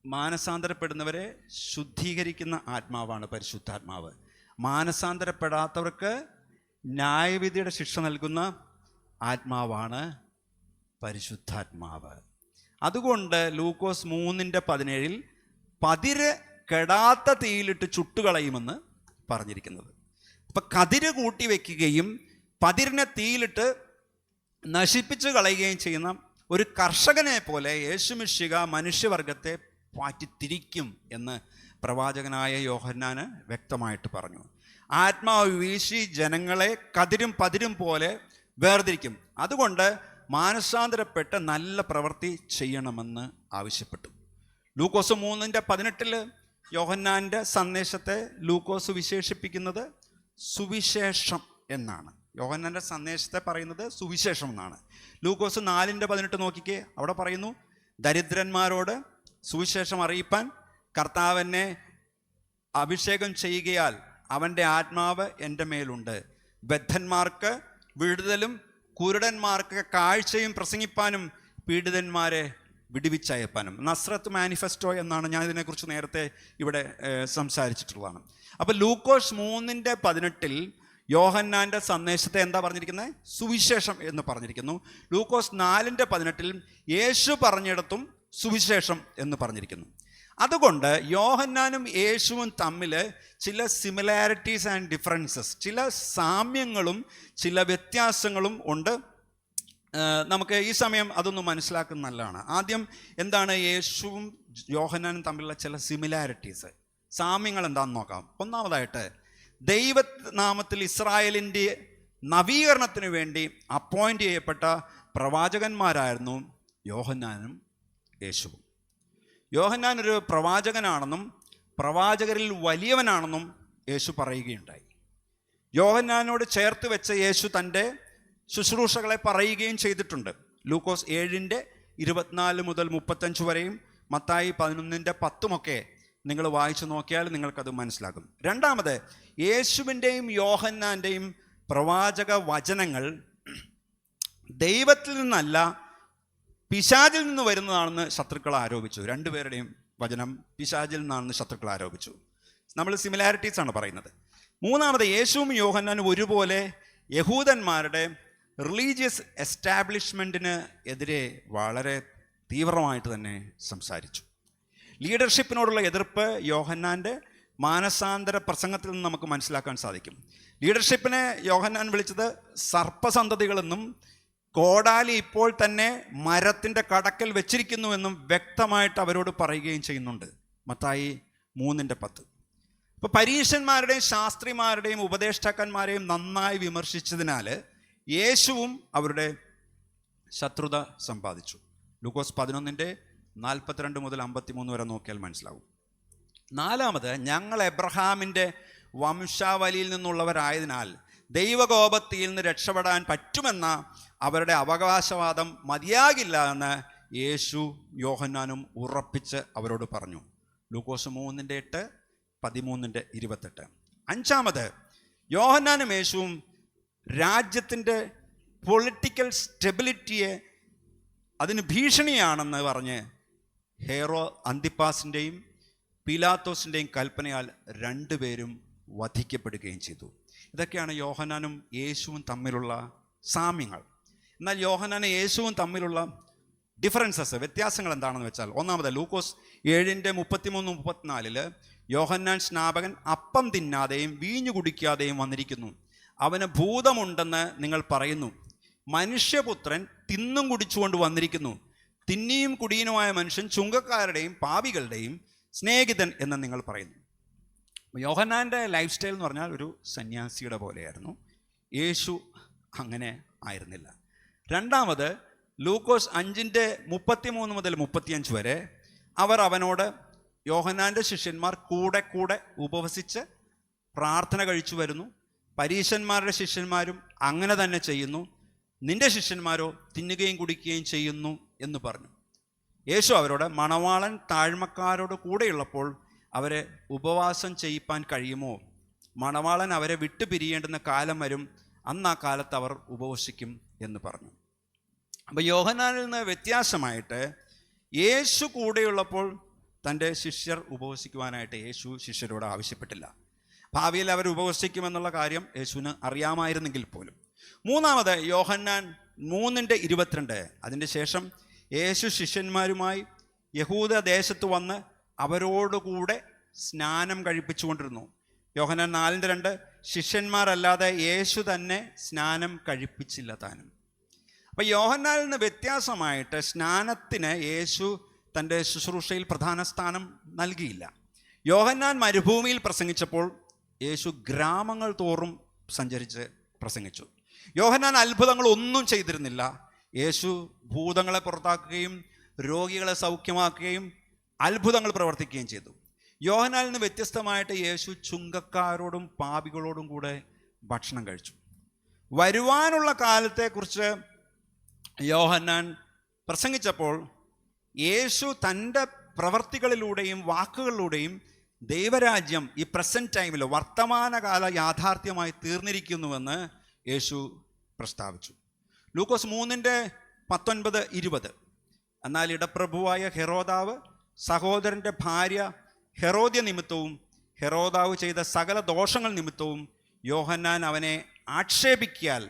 മാനസാന്തരപ്പെടുന്നവരെ ശുദ്ധീകരിക്കുന്ന ആത്മാവാണ് പരിശുദ്ധാത്മാവ്. മാനസാന്തരപ്പെടാത്തവർക്ക് ന്യായവിധിയുടെ ശിക്ഷ നൽകുന്ന ആത്മാവാണ് പരിശുദ്ധാത്മാവ്. അതുകൊണ്ട് ലൂക്കോസ് 3:17 പതിര് കെടാത്ത തീയിലിട്ട് ചുട്ടുകളയുമെന്ന് പറഞ്ഞിരിക്കുന്നത്. അപ്പം കതിര് കൂട്ടി വയ്ക്കുകയും പതിരിനെ തീയിലിട്ട് നശിപ്പിച്ച് കളയുകയും ചെയ്യുന്ന ഒരു കർഷകനെ പോലെ യേശുമിശിഹ മനുഷ്യവർഗത്തെ പാറ്റിത്തിരിക്കും എന്ന് പ്രവാചകനായ യോഹന്നാന് വ്യക്തമായിട്ട് പറഞ്ഞു. ആത്മാവ് വീശി ജനങ്ങളെ കതിരും പതിരും പോലെ വേർതിരിക്കും. അതുകൊണ്ട് മാനസാന്തരപ്പെട്ട് നല്ല പ്രവൃത്തി ചെയ്യണമെന്ന് ആവശ്യപ്പെട്ടു. ലൂക്കോസ് 3:18 യോഹന്നാൻ്റെ സന്ദേശത്തെ ലൂക്കോസ് വിശേഷിപ്പിക്കുന്നത് സുവിശേഷം എന്നാണ്. യോഹന്നാൻ്റെ സന്ദേശത്തെ പറയുന്നത് സുവിശേഷം എന്നാണ്. ലൂക്കോസ് 4:18 നോക്കിക്കേ. അവിടെ പറയുന്നു, ദരിദ്രന്മാരോട് സുവിശേഷം അറിയിപ്പാൻ കർത്താവിനെ അഭിഷേകം ചെയ്യുകയാൽ അവൻ്റെ ആത്മാവ് എൻ്റെ മേലുണ്ട്. ബദ്ധന്മാർക്ക് വിടുതലും കുരുടന്മാർക്ക് കാഴ്ചയും പ്രസംഗിപ്പാനും പീഡിതന്മാരെ വിടുവിച്ചയപ്പാനും. നസ്രത്ത് മാനിഫെസ്റ്റോ എന്നാണ് ഞാൻ ഇതിനെക്കുറിച്ച് നേരത്തെ ഇവിടെ സംസാരിച്ചിട്ടുള്ളതാണ്. അപ്പോൾ ലൂക്കോസ് 3:18 യോഹന്നാൻ്റെ സന്ദേശത്തെ എന്താ പറഞ്ഞിരിക്കുന്നത്? സുവിശേഷം എന്ന് പറഞ്ഞിരിക്കുന്നു. ലൂക്കോസ് 4:18 യേശു പറഞ്ഞിടത്തും സുവിശേഷം എന്ന് പറഞ്ഞിരിക്കുന്നു. അതുകൊണ്ട് യോഹന്നാനും യേശുവും തമ്മിൽ ചില സിമിലാരിറ്റീസ് ആൻഡ് ഡിഫറൻസസ്, ചില സാമ്യങ്ങളും ചില വ്യത്യാസങ്ങളും ഉണ്ട്. നമുക്ക് ഈ സമയം അതൊന്ന് മനസ്സിലാക്കുന്നത് നല്ലതാണ്. ആദ്യം എന്താണ് യേശുവും യോഹന്നാനും തമ്മിലുള്ള ചില സിമിലാരിറ്റീസ്, സാമ്യങ്ങൾ എന്താണെന്ന് നോക്കാം. ഒന്നാമതായിട്ട്, ദൈവനാമത്തിൽ ഇസ്രായേലിൻ്റെ നവീകരണത്തിന് വേണ്ടി അപ്പോയിൻ്റ് ചെയ്യപ്പെട്ട പ്രവാചകന്മാരായിരുന്നു യോഹന്നാനും യേശുവും. യോഹന്നാൻ ഒരു പ്രവാചകനാണെന്നും പ്രവാചകരിൽ വലിയവനാണെന്നും യേശു പറയുകയുണ്ടായി. യോഹന്നാനോട് ചേർത്ത് വെച്ച യേശു തൻ്റെ ശുശ്രൂഷകളെ പറയുകയും ചെയ്തിട്ടുണ്ട്. ലൂക്കോസ് 7:24-35 വരെയും മത്തായി 11:10 നിങ്ങൾ വായിച്ചു നോക്കിയാൽ നിങ്ങൾക്കത് മനസ്സിലാകും. രണ്ടാമത്, യേശുവിൻ്റെയും യോഹന്നാൻ്റെയും പ്രവാചക വചനങ്ങൾ ദൈവത്തിൽ നിന്നല്ല പിശാചിൽ നിന്ന് വരുന്നതാണെന്ന് ശത്രുക്കൾ ആരോപിച്ചു. രണ്ടുപേരുടെയും വചനം പിശാചിൽ നിന്നാണെന്ന് ശത്രുക്കൾ ആരോപിച്ചു. നമ്മൾ സിമിലാരിറ്റീസ് ആണ് പറയുന്നത്. മൂന്നാമത്, യേശുവും യോഹന്നാനും ഒരുപോലെ യഹൂദന്മാരുടെ റിലീജിയസ് എസ്റ്റാബ്ലിഷ്മെൻറ്റിന് എതിരെ വളരെ തീവ്രമായിട്ട് തന്നെ സംസാരിച്ചു. ലീഡർഷിപ്പിനോടുള്ള എതിർപ്പ് യോഹന്നാൻ്റെ മാനസാന്തര പ്രസംഗത്തിൽ നിന്ന് നമുക്ക് മനസ്സിലാക്കാൻ സാധിക്കും. ലീഡർഷിപ്പിനെ യോഹന്നാൻ വിളിച്ചത് സർപ്പസന്തതികളെന്നും കോടാലി ഇപ്പോൾ തന്നെ മരത്തിൻ്റെ കടക്കൽ വെച്ചിരിക്കുന്നുവെന്നും വ്യക്തമായിട്ട് അവരോട് പറയുകയും ചെയ്യുന്നുണ്ട്. മത്തായി 3:10. അപ്പോൾ പരീശന്മാരുടെയും ശാസ്ത്രിമാരുടെയും ഉപദേഷ്ടാക്കന്മാരെയും നന്നായി വിമർശിച്ചതിനാൽ യേശുവും അവരുടെ ശത്രുത സമ്പാദിച്ചു. ലൂക്കോസ് 11:42 മുതൽ 53 വരെ നോക്കിയാൽ മനസ്സിലാവും. നാലാമത്, ഞങ്ങൾ എബ്രഹാമിൻ്റെ വംശാവലിയിൽ നിന്നുള്ളവരായതിനാൽ ദൈവകോപത്തിൽ നിന്ന് രക്ഷപ്പെടാൻ പറ്റുമെന്ന അവരുടെ അവകാശവാദം മതിയാകില്ല എന്ന് യേശു യോഹന്നാനും ഉറപ്പിച്ച് അവരോട് പറഞ്ഞു. ലൂക്കോസ് 3:8, 13:28. അഞ്ചാമത്, യോഹന്നാനും യേശുവും രാജ്യത്തിൻ്റെ പൊളിറ്റിക്കൽ സ്റ്റെബിലിറ്റിയെ അതിന് ഭീഷണിയാണെന്ന് പറഞ്ഞ് അന്തിപ്പാസിൻ്റെയും പീലാത്തോസിൻ്റെയും കൽപ്പനയാൽ രണ്ടുപേരും വധിക്കപ്പെടുകയും ചെയ്തു. ഇതൊക്കെയാണ് യോഹന്നാനും യേശുവും തമ്മിലുള്ള സാമ്യങ്ങൾ. എന്നാൽ യോഹന്നാനും യേശുവും തമ്മിലുള്ള ഡിഫറൻസസ്, വ്യത്യാസങ്ങൾ എന്താണെന്ന് വെച്ചാൽ, ഒന്നാമത് ലൂക്കോസ് 7:33-34 യോഹന്നാൻ സ്നാപകൻ അപ്പം തിന്നാതെയും വീഞ്ഞു കുടിക്കാതെയും വന്നിരിക്കുന്നു. അവന് ഭൂതമുണ്ടെന്ന് നിങ്ങൾ പറയുന്നു. മനുഷ്യപുത്രൻ തിന്നും കുടിച്ചുകൊണ്ട് വന്നിരിക്കുന്നു. തിന്നിയും കുടിയനുമായ മനുഷ്യൻ ചുങ്കക്കാരുടെയും പാപികളുടെയും സ്നേഹിതൻ എന്ന് നിങ്ങൾ പറയുന്നു. യോഹന്നാൻ്റെ ലൈഫ് സ്റ്റൈൽ എന്ന് പറഞ്ഞാൽ ഒരു സന്യാസിയുടെ പോലെയായിരുന്നു. യേശു അങ്ങനെ ആയിരുന്നില്ല. രണ്ടാമത്, ലൂക്കോസ് 5:33 മുതൽ 35 വരെ അവർ അവനോട്, യോഹന്നാൻ്റെ ശിഷ്യന്മാർ കൂടെ കൂടെ ഉപവസിച്ച് പ്രാർത്ഥന കഴിച്ചു വരുന്നു, പരീശന്മാരുടെ ശിഷ്യന്മാരും അങ്ങനെ തന്നെ ചെയ്യുന്നു, നിന്റെ ശിഷ്യന്മാരോ തിന്നുകയും കുടിക്കുകയും ചെയ്യുന്നു എന്ന് പറഞ്ഞു. യേശു അവരോട്, മണവാളൻ താഴ്മക്കാരോട് കൂടെയുള്ളപ്പോൾ അവരെ ഉപവാസം ചെയ്യിപ്പാൻ കഴിയുമോ? മണവാളൻ അവരെ വിട്ടു പിരിയേണ്ടുന്ന കാലം വരും, അന്ന് ആ കാലത്ത് അവർ ഉപവസിക്കും എന്ന് പറഞ്ഞു. അപ്പോൾ യോഹന്നാനിൽ നിന്ന് വ്യത്യാസമായിട്ട് യേശു കൂടെയുള്ളപ്പോൾ തൻ്റെ ശിഷ്യർ ഉപവസിക്കുവാനായിട്ട് യേശു ശിഷ്യരോട് ആവശ്യപ്പെട്ടില്ല. ഭാവിയിൽ അവർ ഉപവസിക്കുമെന്നുള്ള കാര്യം യേശുവിന് അറിയാമായിരുന്നെങ്കിൽ പോലും. മൂന്നാമത്, യോഹന്നാൻ 3:22. അതിൻ്റെ ശേഷം യേശു ശിഷ്യന്മാരുമായി യഹൂദ ദേശത്ത് വന്ന് അവരോടുകൂടെ സ്നാനം കഴിപ്പിച്ചുകൊണ്ടിരുന്നു. യോഹന്നാൻ 4:2, ശിഷ്യന്മാരല്ലാതെ യേശു തന്നെ സ്നാനം കഴിപ്പിച്ചില്ല താനും. അപ്പം യോഹന്നാനിൽ നിന്ന് വ്യത്യാസമായിട്ട് സ്നാനത്തിന് യേശു തൻ്റെ ശുശ്രൂഷയിൽ പ്രധാന സ്ഥാനം നൽകിയില്ല. യോഹന്നാൻ മരുഭൂമിയിൽ പ്രസംഗിച്ചപ്പോൾ യേശു ഗ്രാമങ്ങൾ തോറും സഞ്ചരിച്ച് പ്രസംഗിച്ചു. യോഹന്നാൻ അത്ഭുതങ്ങളൊന്നും ചെയ്തിരുന്നില്ല. യേശു ഭൂതങ്ങളെ പുറത്താക്കുകയും രോഗികളെ സൗഖ്യമാക്കുകയും അത്ഭുതങ്ങൾ പ്രവർത്തിക്കുകയും ചെയ്തു. യോഹന്നാനിൽ നിന്ന് വ്യത്യസ്തമായിട്ട് യേശു ചുങ്കക്കാരോടും പാപികളോടും കൂടെ ഭക്ഷണം കഴിച്ചു. വരുവാനുള്ള കാലത്തെക്കുറിച്ച് യോഹന്നാൻ പ്രസംഗിച്ചപ്പോൾ യേശു തൻ്റെ പ്രവർത്തികളിലൂടെയും വാക്കുകളിലൂടെയും ദൈവരാജ്യം ഈ പ്രസൻറ്റ് ടൈമിൽ വർത്തമാനകാല യാഥാർത്ഥ്യമായി തീർന്നിരിക്കുന്നുവെന്ന് യേശു പ്രസ്താവിച്ചു. ലൂക്കോസ് 3:19-20. എന്നാൽ ഇടപ്രഭുവായ ഹെരോദാവ് സഹോദരൻ്റെ ഭാര്യ ഹെരോദ്യ നിമിത്തവും ഹെരോദാവ് ചെയ്ത സകല ദോഷങ്ങൾ നിമിത്തവും യോഹന്നാൻ അവനെ ആക്ഷേപിക്കാൽ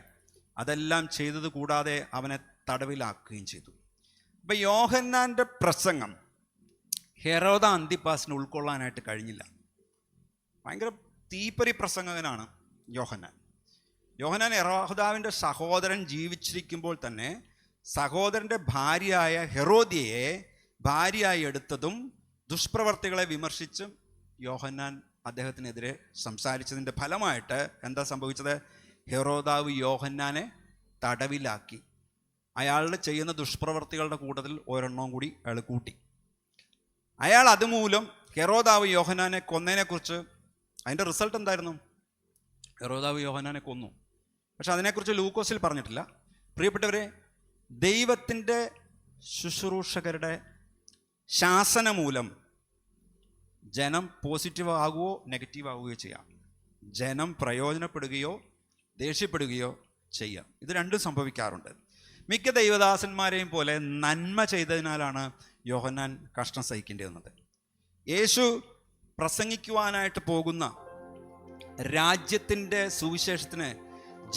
അതെല്ലാം ചെയ്തത് കൂടാതെ അവനെ തടവിലാക്കുകയും ചെയ്തു. അപ്പം യോഹന്നാൻ്റെ പ്രസംഗം അന്തിപ്പാസിന് ഉൾക്കൊള്ളാനായിട്ട് കഴിഞ്ഞില്ല. ഭയങ്കര തീപ്പരി പ്രസംഗകനാണ് യോഹന്നാൻ. ഹെരോദാവിൻ്റെ സഹോദരൻ ജീവിച്ചിരിക്കുമ്പോൾ തന്നെ സഹോദരൻ്റെ ഭാര്യയായ ഹെരോദ്യയെ ഭാര്യയായി എടുത്തതും ദുഷ്പ്രവർത്തികളെ വിമർശിച്ചും യോഹന്നാൻ അദ്ദേഹത്തിനെതിരെ സംസാരിച്ചതിൻ്റെ ഫലമായിട്ട് എന്താ സംഭവിച്ചത്? ഹെരോദാവ് യോഹന്നാനെ തടവിലാക്കി. അയാളുടെ ചെയ്യുന്ന ദുഷ്പ്രവർത്തികളുടെ കൂട്ടത്തിൽ ഒരെണ്ണവും കൂടി അയാൾ കൂട്ടി. അയാൾ അതുമൂലം ഹെരോദാവ് യോഹന്നാനെ കൊന്നതിനെക്കുറിച്ച് അതിൻ്റെ റിസൾട്ട് എന്തായിരുന്നു? ഹെരോദാവ് യോഹന്നാനെ കൊന്നു. പക്ഷെ അതിനെക്കുറിച്ച് ലൂക്കോസിൽ പറഞ്ഞിട്ടില്ല. പ്രിയപ്പെട്ടവരെ, ദൈവത്തിൻ്റെ ശുശ്രൂഷകരുടെ ശാസനമൂലം ജനം പോസിറ്റീവ് ആകുകയോ നെഗറ്റീവ് ആകുകയോ ചെയ്യാം. ജനം പ്രയോജനപ്പെടുകയോ ദേഷ്യപ്പെടുകയോ ചെയ്യാം. ഇത് രണ്ടും സംഭവിക്കാറുണ്ട്. മിക്ക ദൈവദാസന്മാരെയും പോലെ നന്മ ചെയ്തതിനാലാണ് യോഹന്നാൻ കഷ്ടം സഹിക്കേണ്ടി വന്നത്. യേശു പ്രസംഗിക്കുവാനായിട്ട് പോകുന്ന രാജ്യത്തിൻ്റെ സുവിശേഷത്തിന്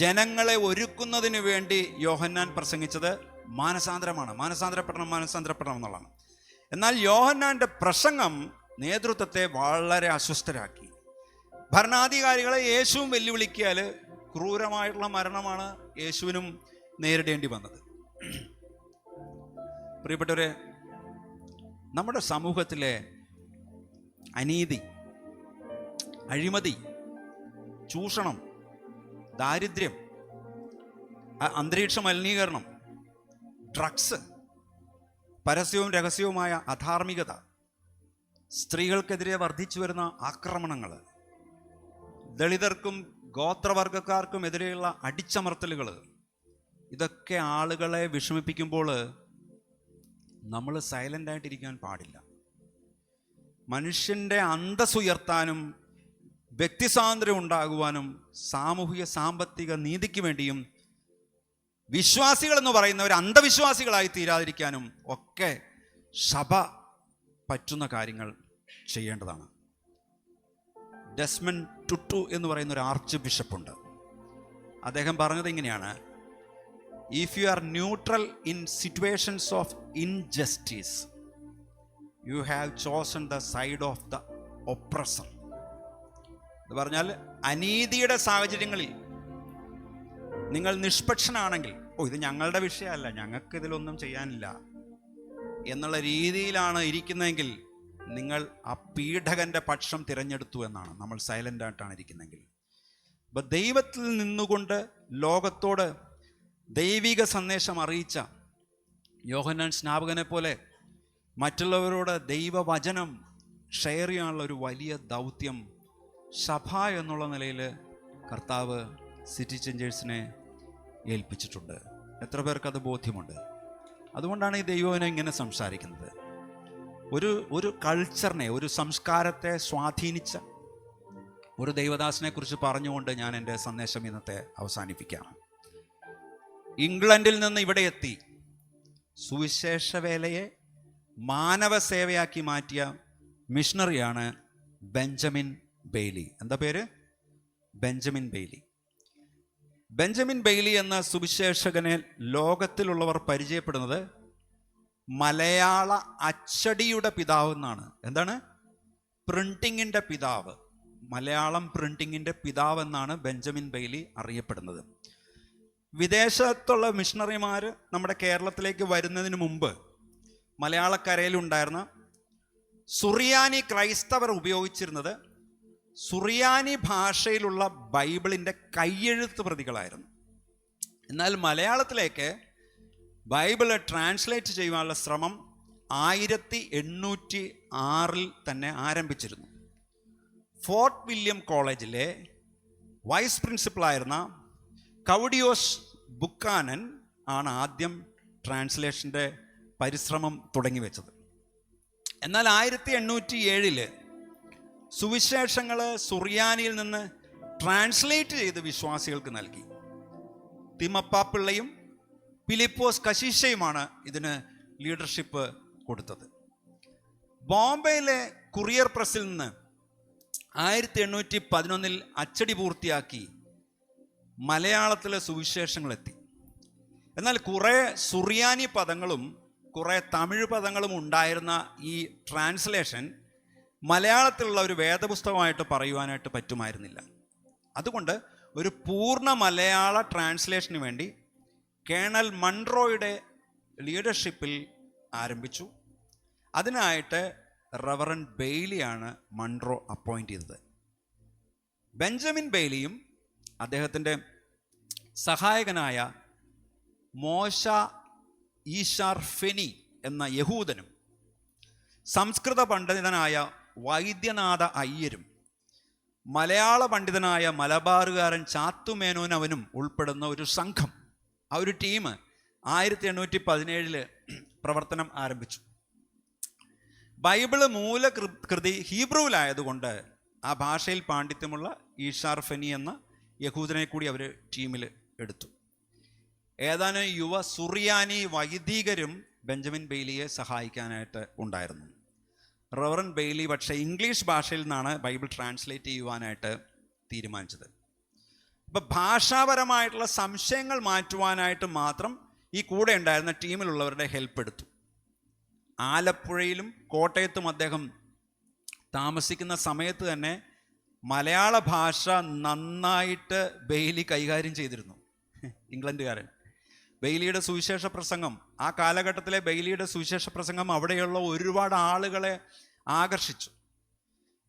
ജനങ്ങളെ ഒരുക്കുന്നതിന് വേണ്ടി യോഹന്നാൻ പ്രസംഗിച്ചത് മാനസാന്തരപ്പെടണം എന്നുള്ളതാണ്. എന്നാൽ യോഹന്നാൻ്റെ പ്രസംഗം നേതൃത്വത്തെ വളരെ അസ്വസ്ഥരാക്കി. ഭരണാധികാരികളെ യേശുവും വെല്ലുവിളിക്കിയാൽ ക്രൂരമായിട്ടുള്ള മരണമാണ് യേശുവിനും നേരിടേണ്ടി വന്നത്. പ്രിയപ്പെട്ടവരെ, നമ്മുടെ സമൂഹത്തിലെ അനീതി, അഴിമതി, ചൂഷണം, ദാരിദ്ര്യം, അന്തരീക്ഷ മലിനീകരണം, ഡ്രഗ്സ്, പരസ്യവും രഹസ്യവുമായ അധാർമികത, സ്ത്രീകൾക്കെതിരെ വർദ്ധിച്ചു വരുന്ന ആക്രമണങ്ങൾ, ദളിതർക്കും ഗോത്രവർഗക്കാർക്കും എതിരെയുള്ള അടിച്ചമർത്തലുകൾ, ഇതൊക്കെ ആളുകളെ വിഷമിപ്പിക്കുമ്പോൾ നമ്മൾ സൈലൻ്റായിട്ടിരിക്കാൻ പാടില്ല. മനുഷ്യൻ്റെ അന്തസ്സുയർത്താനും വ്യക്തിസ്വാതന്ത്ര്യം ഉണ്ടാകുവാനും സാമൂഹിക സാമ്പത്തിക നീതിക്ക് വേണ്ടിയും വിശ്വാസികളെന്ന് പറയുന്നവർ അന്ധവിശ്വാസികളായി തീരാതിരിക്കാനും ഒക്കെ സഭ പറ്റുന്ന കാര്യങ്ങൾ ചെയ്യേണ്ടതാണ്. ഡെസ്മണ്ട് ടുട്ടു എന്ന് പറയുന്ന ഒരു ആർച്ച് ബിഷപ്പുണ്ട്. അദ്ദേഹം പറഞ്ഞത് ഇങ്ങനെയാണ്: if you are neutral in situations of injustice, you have chosen the side of the oppressor. എന്ന് പറഞ്ഞാൽ, അനീതിയുടെ സാഹചര്യങ്ങളിൽ നിങ്ങൾ നിഷ്പക്ഷനാണെങ്കിൽ, ഇത് ഞങ്ങളുടെ വിഷയമല്ല, ഞങ്ങൾക്ക് ഇതിലൊന്നും ചെയ്യാനില്ല എന്നുള്ള രീതിയിലാണ് ഇരിക്കുന്നതെങ്കിൽ നിങ്ങൾ ആ പീഡകൻ്റെ പക്ഷം തിരഞ്ഞെടുത്തു എന്നാണ്. നമ്മൾ സൈലൻ്റ് ആയിട്ടാണ് ഇരിക്കുന്നതെങ്കിൽ. അപ്പം ദൈവത്തിൽ നിന്നുകൊണ്ട് ലോകത്തോട് ദൈവിക സന്ദേശം അറിയിച്ച യോഹന്നാൻ സ്നാപകനെ പോലെ മറ്റുള്ളവരോട് ദൈവവചനം ഷെയർ ചെയ്യാനുള്ള ഒരു വലിയ ദൗത്യം സഭ എന്നുള്ള നിലയിൽ കർത്താവ് സിറ്റി ചേഞ്ചേഴ്സിനെ ഏൽപ്പിച്ചിട്ടുണ്ട്. എത്ര പേർക്കത് ബോധ്യമുണ്ട്? അതുകൊണ്ടാണ് ഈ ദൈവനെ ഇങ്ങനെ സംസാരിക്കുന്നത്. ഒരു കൾച്ചറിനെ, ഒരു സംസ്കാരത്തെ സ്വാധീനിച്ച ഒരു ദൈവദാസനെ കുറിച്ച് പറഞ്ഞുകൊണ്ട് ഞാൻ എൻ്റെ സന്ദേശം ഇന്നത്തെ അവസാനിപ്പിക്കാം. ഇംഗ്ലണ്ടിൽ നിന്ന് ഇവിടെ എത്തി സുവിശേഷ വേലയെ മാനവ സേവയാക്കി മാറ്റിയ മിഷണറിയാണ് ബെഞ്ചമിൻ ബെയ്ലി. എന്താ പേര്? Benjamin Bailey. ബെഞ്ചമിൻ ബെയ്ലി എന്ന സുവിശേഷകനെ ലോകത്തിലുള്ളവർ പരിചയപ്പെടുന്നത് മലയാള അച്ചടിയുടെ പിതാവ് എന്നാണ്. എന്താണ്? പ്രിന്റിങ്ങിൻ്റെ പിതാവ്. മലയാളം പ്രിന്റിങ്ങിൻ്റെ പിതാവ് എന്നാണ് ബെഞ്ചമിൻ ബെയ്ലി അറിയപ്പെടുന്നത്. വിദേശത്തുള്ള മിഷണറിമാർ നമ്മുടെ കേരളത്തിലേക്ക് വരുന്നതിന് മുമ്പ് മലയാളക്കരയിലുണ്ടായിരുന്ന സുറിയാനി ക്രൈസ്തവർ ഉപയോഗിച്ചിരുന്നത് സുറിയാനി ഭാഷയിലുള്ള ബൈബിളിൻ്റെ കയ്യെഴുത്ത് പ്രതികളായിരുന്നു. എന്നാൽ മലയാളത്തിലേക്ക് ബൈബിള് ട്രാൻസ്ലേറ്റ് ചെയ്യുവാനുള്ള ശ്രമം 1806 തന്നെ ആരംഭിച്ചിരുന്നു. ഫോർട്ട് വില്യം കോളേജിലെ വൈസ് പ്രിൻസിപ്പളായിരുന്ന കൗഡിയോസ് ബുക്കാനൻ ആണ് ആദ്യം ട്രാൻസ്ലേഷൻ്റെ പരിശ്രമം തുടങ്ങി വെച്ചത്. എന്നാൽ 1807 സുവിശേഷങ്ങൾ സുറിയാനിയിൽ നിന്ന് ട്രാൻസ്ലേറ്റ് ചെയ്ത് വിശ്വാസികൾക്ക് നൽകി. തിമപ്പാപ്പിള്ളയും ഫിലിപ്പോസ് കശീശയുമാണ് ഇതിന് ലീഡർഷിപ്പ് കൊടുത്തത്. ബോംബെയിലെ കുറിയർ പ്രസ്സിൽ നിന്ന് 1811 അച്ചടി പൂർത്തിയാക്കി മലയാളത്തിലെ സുവിശേഷങ്ങൾ എത്തി. എന്നാൽ കുറേ സുറിയാനി പദങ്ങളും കുറേ തമിഴ് പദങ്ങളും ഉണ്ടായിരുന്ന ഈ ട്രാൻസ്ലേഷൻ മലയാളത്തിലുള്ള ഒരു വേദപുസ്തകമായിട്ട് പറയുവാനായിട്ട് പറ്റുമായിരുന്നില്ല. അതുകൊണ്ട് ഒരു പൂർണ്ണ മലയാള ട്രാൻസ്ലേഷന് വേണ്ടി കേണൽ മൺട്രോയുടെ ലീഡർഷിപ്പിൽ ആരംഭിച്ചു. അതിനായിട്ട് റവറൻ ബെയ്ലിയാണ് മൺട്രോ അപ്പോയിൻ്റ് ചെയ്തത്. ബെഞ്ചമിൻ ബെയ്ലിയും അദ്ദേഹത്തിൻ്റെ സഹായകനായ മോശ ഈശാർ ഫെനി എന്ന യഹൂദനും സംസ്കൃത പണ്ഡിതനായ വൈദ്യനാഥ അയ്യരും മലയാള പണ്ഡിതനായ മലബാറുകാരൻ ചാത്തുമേനോൻ അവനും ഉൾപ്പെടുന്ന ഒരു സംഘം, ആ ഒരു ടീം 1817 പ്രവർത്തനം ആരംഭിച്ചു. ബൈബിള് മൂലകൃതി ഹീബ്രുവിലായതുകൊണ്ട് ആ ഭാഷയിൽ പാണ്ഡിത്യമുള്ള ഈഷാർ ഫെനി എന്ന യഹൂദനെ കൂടി അവർ ടീമിൽ എടുത്തു. ഏതാനും യുവ സുറിയാനി വൈദികരും ബെഞ്ചമിൻ ബെയ്ലിയെ സഹായിക്കാനായിട്ട് ഉണ്ടായിരുന്നു. റവറൻ ബെയ്ലി പക്ഷേ ഇംഗ്ലീഷ് ഭാഷയിൽ നിന്നാണ് ബൈബിൾ ട്രാൻസ്ലേറ്റ് ചെയ്യുവാനായിട്ട് തീരുമാനിച്ചത്. ഇപ്പം ഭാഷാപരമായിട്ടുള്ള സംശയങ്ങൾ മാറ്റുവാനായിട്ട് മാത്രം ഈ കൂടെ ഉണ്ടായിരുന്ന ടീമിലുള്ളവരുടെ ഹെൽപ്പ് എടുത്തു. ആലപ്പുഴയിലും കോട്ടയത്തും അദ്ദേഹം താമസിക്കുന്ന സമയത്ത് തന്നെ മലയാള ഭാഷ നന്നായിട്ട് ബെയ്ലി കൈകാര്യം ചെയ്തിരുന്നു. ഇംഗ്ലണ്ടുകാരൻ ബെയ്ലിയുടെ സുവിശേഷ പ്രസംഗം, ആ കാലഘട്ടത്തിലെ ബെയ്ലിയുടെ സുവിശേഷ പ്രസംഗം അവിടെയുള്ള ഒരുപാട് ആളുകളെ ആകർഷിച്ചു.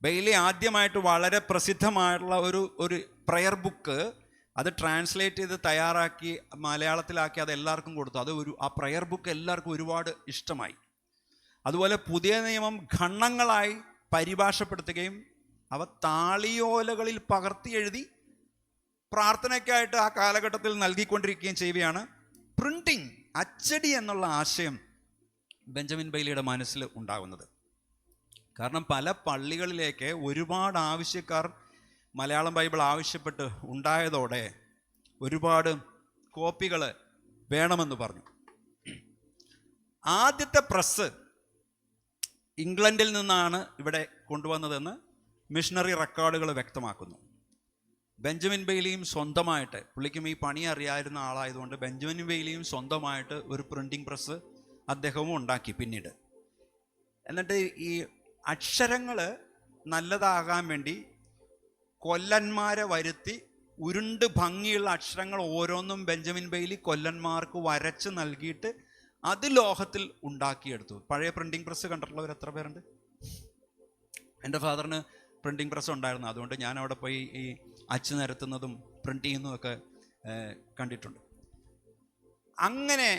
ബെയ്ലി ആദ്യമായിട്ട് വളരെ പ്രസിദ്ധമായിട്ടുള്ള ഒരു പ്രയർ ബുക്ക് അത് ട്രാൻസ്ലേറ്റ് ചെയ്ത് തയ്യാറാക്കി മലയാളത്തിലാക്കി അത് എല്ലാവർക്കും കൊടുത്തു. ആ പ്രയർ ബുക്ക് എല്ലാവർക്കും ഒരുപാട് ഇഷ്ടമായി. അതുപോലെ പുതിയ നിയമം ഖണ്ഡങ്ങളായി പരിഭാഷപ്പെടുത്തുകയും അവ താളിയോലകളിൽ പകർത്തി എഴുതി പ്രാർത്ഥനയ്ക്കായിട്ട് ആ കാലഘട്ടത്തിൽ നൽകിക്കൊണ്ടിരിക്കുകയും ചെയ്യുകയാണ്. പ്രിന്റിങ്, അച്ചടി എന്നുള്ള ആശയം ബെഞ്ചമിൻ ബെയ്ലിയുടെ മനസ്സിൽ ഉണ്ടാകുന്നത്. കാരണം പല പള്ളികളിലേക്ക് ഒരുപാട് ആവശ്യക്കാർ മലയാളം ബൈബിൾ ആവശ്യപ്പെട്ട് ഉണ്ടായതോടെ ഒരുപാട് കോപ്പികൾ വേണമെന്ന് പറഞ്ഞു. ആദ്യത്തെ പ്രസ് ഇംഗ്ലണ്ടിൽ നിന്നാണ് ഇവിടെ കൊണ്ടുവന്നതെന്ന് മിഷണറി റെക്കോർഡുകൾ വ്യക്തമാക്കുന്നു. ബെഞ്ചമിൻ ബെയ്ലിയും സ്വന്തമായിട്ട്, പുള്ളിക്കും ഈ പണി അറിയാവുന്ന ആളായതുകൊണ്ട് ബെഞ്ചമിൻ ബെയ്ലിയും സ്വന്തമായിട്ട് ഒരു പ്രിൻറ്റിംഗ് പ്രസ് അദ്ദേഹവും ഉണ്ടാക്കി പിന്നീട്. എന്നിട്ട് ഈ അക്ഷരങ്ങൾ നല്ലതാകാൻ വേണ്ടി കൊല്ലന്മാരെ വരുത്തി ഉരുണ്ട് ഭംഗിയുള്ള അക്ഷരങ്ങൾ ഓരോന്നും ബെഞ്ചമിൻ ബെയ്ലി കൊല്ലന്മാർക്ക് വരച്ച് നൽകിയിട്ട് അത് ലോഹത്തിൽ ഉണ്ടാക്കിയെടുത്തു. പഴയ പ്രിൻറ്റിംഗ് പ്രസ് കണ്ടിട്ടുള്ളവർ എത്ര പേരുണ്ട്? എൻ്റെ ഫാദറിന് പ്രിൻറ്റിംഗ് പ്രസ് ഉണ്ടായിരുന്നു. അതുകൊണ്ട് ഞാൻ അവിടെ പോയി ഈ അച്ചു നിരത്തുന്നതും പ്രിൻ്റ് ചെയ്യുന്നതൊക്കെ കണ്ടിട്ടുണ്ട്. അങ്ങനെ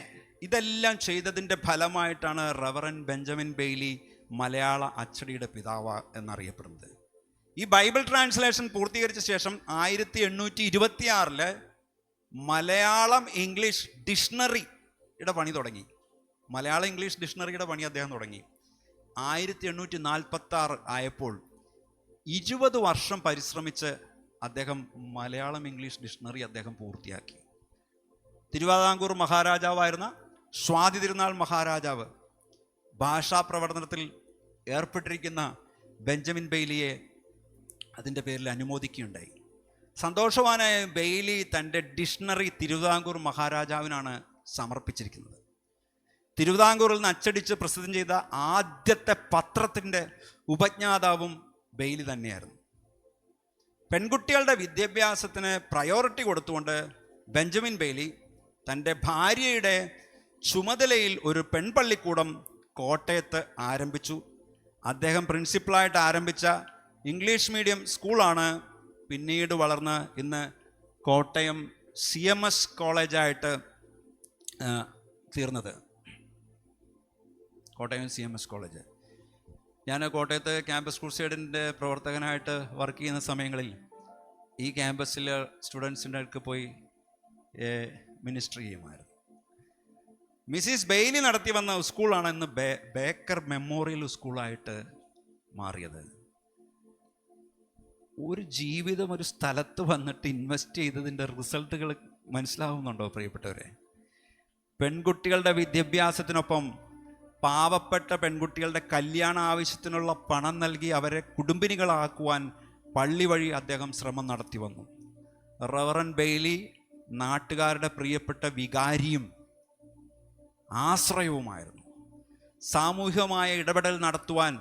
ഇതെല്ലാം ചെയ്തതിൻ്റെ ഫലമായിട്ടാണ് റവറൻ ബെഞ്ചമിൻ ബെയ്ലി മലയാള അച്ചടിയുടെ പിതാവ് എന്നറിയപ്പെടുന്നത്. ഈ ബൈബിൾ ട്രാൻസ്ലേഷൻ പൂർത്തീകരിച്ച ശേഷം 1826 മലയാളം ഇംഗ്ലീഷ് ഡിക്ഷണറിയുടെ പണി തുടങ്ങി. മലയാളം ഇംഗ്ലീഷ് ഡിക്ഷണറിയുടെ പണി അദ്ദേഹം തുടങ്ങി. 1846 ആയപ്പോൾ 20 വർഷം പരിശ്രമിച്ച് അദ്ദേഹം മലയാളം ഇംഗ്ലീഷ് ഡിക്ഷണറി അദ്ദേഹം പൂർത്തിയാക്കി. തിരുവിതാംകൂർ മഹാരാജാവായിരുന്ന സ്വാതി തിരുനാൾ മഹാരാജാവ് ഭാഷാ പ്രവർത്തനത്തിൽ ഏർപ്പെട്ടിരിക്കുന്ന ബെഞ്ചമിൻ ബെയ്ലിയെ അതിൻ്റെ പേരിൽ അനുമോദിക്കുകയുണ്ടായി. സന്തോഷവാനായ ബെയ്ലി തൻ്റെ ഡിക്ഷണറി തിരുവിതാംകൂർ മഹാരാജാവിനാണ് സമർപ്പിച്ചിരിക്കുന്നത്. തിരുവിതാംകൂറിൽ നിന്ന് അച്ചടിച്ച് പ്രസിദ്ധം ചെയ്ത ആദ്യത്തെ പത്രത്തിൻ്റെ ഉപജ്ഞാതാവും ബെയ്ലി തന്നെയായിരുന്നു. പെൺകുട്ടികളുടെ വിദ്യാഭ്യാസത്തിന് പ്രയോറിറ്റി കൊടുത്തുകൊണ്ട് ബെഞ്ചമിൻ ബെയ്ലി തൻ്റെ ഭാര്യയുടെ ചുമതലയിൽ ഒരു പെൺപള്ളിക്കൂടം കോട്ടയത്ത് ആരംഭിച്ചു. അദ്ദേഹം പ്രിൻസിപ്പളായിട്ട് ആരംഭിച്ച ഇംഗ്ലീഷ് മീഡിയം സ്കൂളാണ് പിന്നീട് വളർന്ന് ഇന്ന് കോട്ടയം CMS കോളേജായിട്ട് തീർന്നത്. Kottayam CMS college. ഞാൻ കോട്ടയത്ത് ക്യാമ്പസ് ക്രൂസൈഡിൻ്റെ പ്രവർത്തകനായിട്ട് വർക്ക് ചെയ്യുന്ന സമയങ്ങളിൽ ഈ ക്യാമ്പസിൽ സ്റ്റുഡൻസിൻ്റെ അടുക്ക് പോയി മിനിസ്റ്റർ ചെയ്യുമായിരുന്നു. മിസ്സിസ് ബെയ്ലി നടത്തി വന്ന സ്കൂളാണ് ഇന്ന് ബേക്കർ മെമ്മോറിയൽ സ്കൂളായിട്ട് മാറിയത്. ഒരു ജീവിതം ഒരു സ്ഥലത്ത് വന്നിട്ട് ഇൻവെസ്റ്റ് ചെയ്തതിൻ്റെ റിസൾട്ടുകൾ മനസ്സിലാവുന്നുണ്ടോ പ്രിയപ്പെട്ടവരെ? പെൺകുട്ടികളുടെ വിദ്യാഭ്യാസത്തിനൊപ്പം പാവപ്പെട്ട പെൺകുട്ടികളുടെ കല്യാണ ആവശ്യത്തിനുള്ള പണം നൽകി അവരെ കുടുംബിനികളാക്കുവാൻ പള്ളി വഴി അദ്ദേഹം ശ്രമം നടത്തി വന്നു. റവറൻ ബെയ്ലി നാട്ടുകാരുടെ പ്രിയപ്പെട്ട വികാരിയും ആശ്രയവുമായിരുന്നു. സാമൂഹികമായ ഇടപെടൽ നടത്തുവാൻ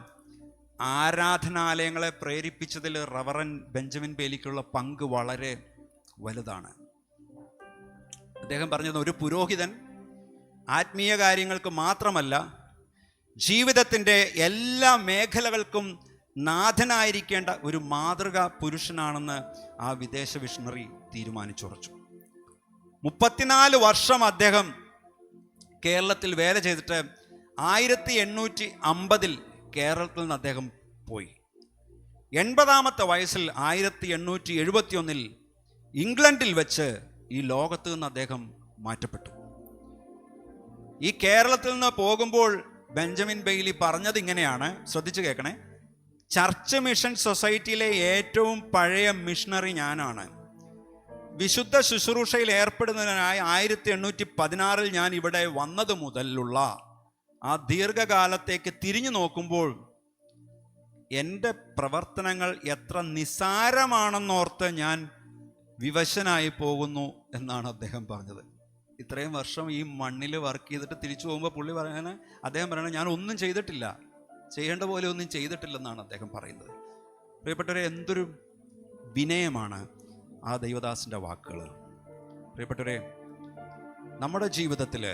ആരാധനാലയങ്ങളെ പ്രേരിപ്പിച്ചതിൽ റവറൻ ബെഞ്ചമിൻ ബെയ്ലിക്കുള്ള പങ്ക് വളരെ വലുതാണ്. അദ്ദേഹം പറഞ്ഞത്, ഒരു പുരോഹിതൻ ആത്മീയ കാര്യങ്ങൾക്ക് മാത്രമല്ല ജീവിതത്തിൻ്റെ എല്ലാ മേഖലകൾക്കും നാഥനായിരിക്കേണ്ട ഒരു മാതൃകാ പുരുഷനാണെന്ന് ആ വിദേശ മിഷണറി തീരുമാനിച്ചുറച്ചു. 34 വർഷം അദ്ദേഹം കേരളത്തിൽ വേല ചെയ്തിട്ട് 1850 കേരളത്തിൽ നിന്ന് അദ്ദേഹം പോയി. 80ാമത്തെ വയസ്സിൽ 1871 ഇംഗ്ലണ്ടിൽ വെച്ച് ഈ ലോകത്ത് നിന്ന് അദ്ദേഹം മാറ്റപ്പെട്ടു. ഈ കേരളത്തിൽ നിന്ന് പോകുമ്പോൾ ബെഞ്ചമിൻ ബെയ്ലി പറഞ്ഞത് ഇങ്ങനെയാണ്, ശ്രദ്ധിച്ചു കേൾക്കണേ. ചർച്ച് മിഷൻ സൊസൈറ്റിയിലെ ഏറ്റവും പഴയ മിഷണറി ഞാനാണ്. വിശുദ്ധ ശുശ്രൂഷയിൽ ഏർപ്പെടുന്നതിനായി 1816 ഞാൻ ഇവിടെ വന്നത് മുതലുള്ള ആ ദീർഘകാലത്തേക്ക് തിരിഞ്ഞു നോക്കുമ്പോൾ എൻ്റെ പ്രവർത്തനങ്ങൾ എത്ര നിസ്സാരമാണെന്നോർത്ത് ഞാൻ വിവശനായി പോകുന്നു എന്നാണ് അദ്ദേഹം പറഞ്ഞത്. ഇത്രയും വർഷം ഈ മണ്ണിൽ വർക്ക് ചെയ്തിട്ട് തിരിച്ചു പോകുമ്പോൾ അദ്ദേഹം പറയണത് ഞാൻ ഒന്നും ചെയ്തിട്ടില്ല, ചെയ്യേണ്ട പോലെ ഒന്നും ചെയ്തിട്ടില്ലെന്നാണ് അദ്ദേഹം പറയുന്നത്. പ്രിയപ്പെട്ടവരെ, എന്തൊരു വിനയമാണ് ആ ദൈവദാസൻ്റെ വാക്കുകൾ. പ്രിയപ്പെട്ടവരെ, നമ്മുടെ ജീവിതത്തിൽ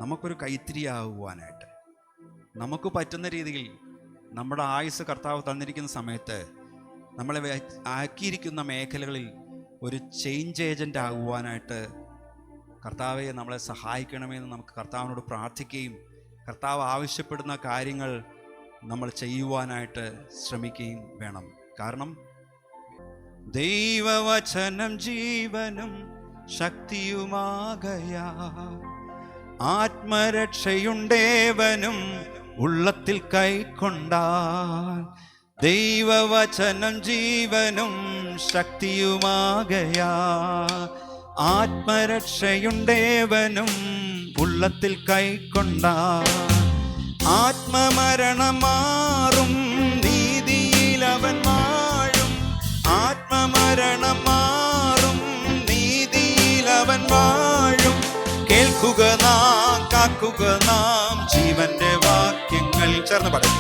നമുക്കൊരു കൈത്തിരിയാകുവാനായിട്ട് നമുക്ക് പറ്റുന്ന രീതിയിൽ നമ്മുടെ ആയുസ് കർത്താവ് തന്നിരിക്കുന്ന സമയത്ത് നമ്മളെ ആക്കിയിരിക്കുന്ന മേഖലകളിൽ ഒരു ചേഞ്ച് ഏജൻ്റ് ആകുവാനായിട്ട് കർത്താവെ നമ്മളെ സഹായിക്കണമെന്ന് നമുക്ക് കർത്താവിനോട് പ്രാർത്ഥിക്കുകയും കർത്താവ് ആവശ്യപ്പെടുന്ന കാര്യങ്ങൾ നമ്മൾ ചെയ്യുവാനായിട്ട് ശ്രമിക്കുകയും വേണം. കാരണം ദൈവവചനം ജീവനും ശക്തിയുമാകയാ, ആത്മരക്ഷയുണ്ടേവനും ഉള്ളത്തിൽ കൈക്കൊണ്ടാൽ. ദൈവവചനം ജീവനും ശക്തിയുമാകയാ, ആത്മരക്ഷയുണ്ടേവനും ഉള്ളത്തിൽ കൈക്കൊണ്ടാൽ. ആത്മമരണം മാറും നീതിയിലവൻ വാഴും, ആത്മമരണം മാറും നീതിയിലവൻ വാഴും. കേൾക്കുക നാം, കാക്കുക നാം ജീവന്റെ വാക്യങ്ങൾ. ചേർന്ന് പറയും,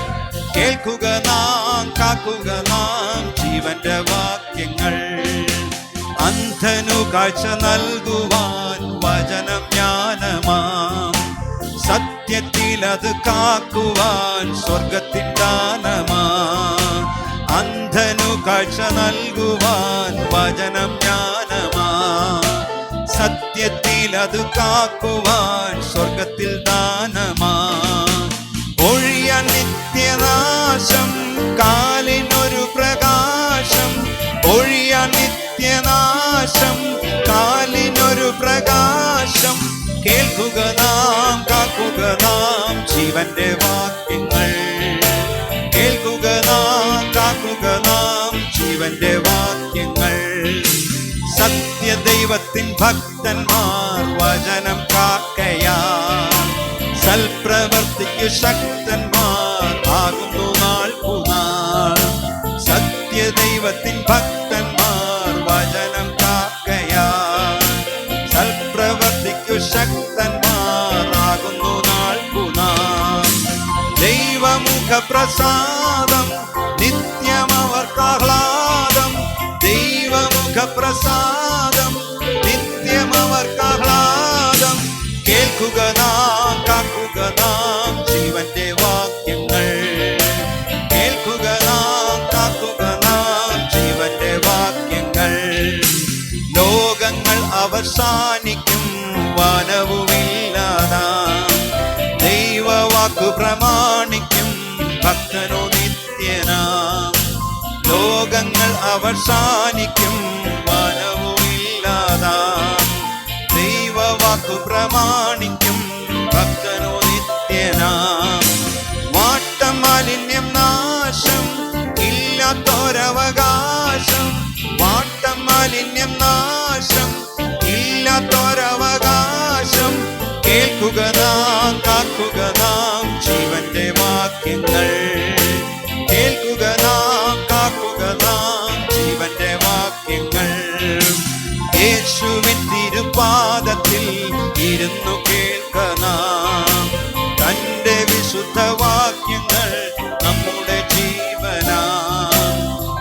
കേൾക്കുക നാം, കാക്കുക നാം ജീവന്റെ വാക്യങ്ങൾ. അന്ധനു കാഴ്ച നൽകുവാൻ വചനം ജ്ഞാനമാം, സത്യത്തിൽ അത് കാക്കുവാൻ സ്വർഗത്തിൻ ദാനമാം. അന്ധനു കാഴ്ച നൽകുവാൻ വചനം ജ്ഞാനമാം, സത്യത്തിൽ അത് കാക്കുവാൻ സ്വർഗത്തിൽ ദാനമാം. ഒഴിയാൻ നിത്യനാശം കാലിനൊരു പ്രകാശം, ഒഴിയാൻ നിത്യനാശം കാലിനൊരു പ്രകാശം. കേൾക്കുക നാം, കാക്കുക നാം ജീവന്റെ വാക്യങ്ങൾ. കേൾക്കുക നാം, കാക്കുക നാം ജീവന്റെ വാക്യങ്ങൾ. സത്യദൈവത്തിൻ ഭക്തന്മാർ വചനം കാക്കയാ, സൽപ്രവർത്തിക്ക് ശക്തന്മാർ ആകുന്നു നാൾക്കുനാൾ. സത്യദൈവത്തിൻ ഭക്തന്മാർ വചനം കാക്കയാ, സൽപ്രവർത്തിക്കു ശക്തന്മാർ ആകുന്നു നാൾക്കുനാൾ. ദൈവമുഖ പ്രസാദം നിത്യമവർക്കാഹ്ലാദം, ദൈവമുഖ പ്രസാദം നിത്യമവർക്കാഹ്ലാദം. കേൾക്കുക നാം, കാക്കുക നാം ജീവന്റെ വാക്യങ്ങൾ. കേൾക്കുക നാം, കാക്കുക നാം ജീവന്റെ വാക്യങ്ങൾ. ലോകങ്ങൾ അവസാനിക്കും വനവുമില്ലാതാം, ദൈവവാക്കു പ്രമാണിക്കും ഭക്തനോ നിത്യനാം. ലോകങ്ങൾ അവസാനിക്കും വനവുമില്ലാതാം, ദൈവവാക്കു പ്രമാണിക്കും ഭക്തനോ നിത്യനാം. വാട്ടം മാലിന്യം നാശം ഇല്ലാത്തൊരവകാശം, വാട്ടം മാലിന്യം നാശം ഇല്ലാത്തൊരവകാശം. കേൾക്കുക നാം, കാക്കുക നാം ജീവന്റെ വാക്യങ്ങൾ. കേൾക്കുക നാം, കാക്കുക നാം ജീവന്റെ വാക്യങ്ങൾ. യേശുവിൻ തിരുപാദത്തിൽ ഇരുന്നു കേൾക്കണം, തന്റെ വിശുദ്ധ വാക്യങ്ങൾ നമ്മുടെ ജീവനാം.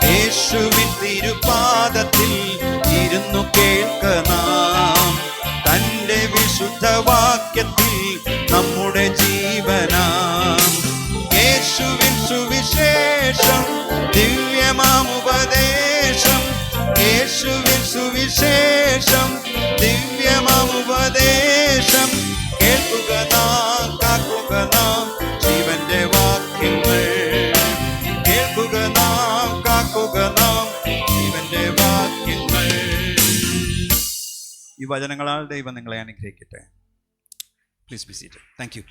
യേശുവിൻ തിരുപാദത്തിൽ ഇരുന്നു കേൾക്കണം, തന്റെ വിശുദ്ധ വാക്യത്തിൽ നമ്മുടെ ജീവനാം. യേശുവിൻ സുവിശേഷം ദിവ്യമാമുപദേശം, യേശുവിൻ സുവിശേഷം ദിവ്യമാമുപദേശം. കേൾക്കുക നാം, കാക്കുക നാം ജീവന്റെ വാക്യങ്ങൾ. കേൾക്കുക നാം, കാക്കുക നാം ജീവന്റെ വാക്യങ്ങൾ. ഈ വചനങ്ങളാൽ ദൈവം നിങ്ങളെ അനുഗ്രഹിക്കട്ടെ. Please be seated. Thank you.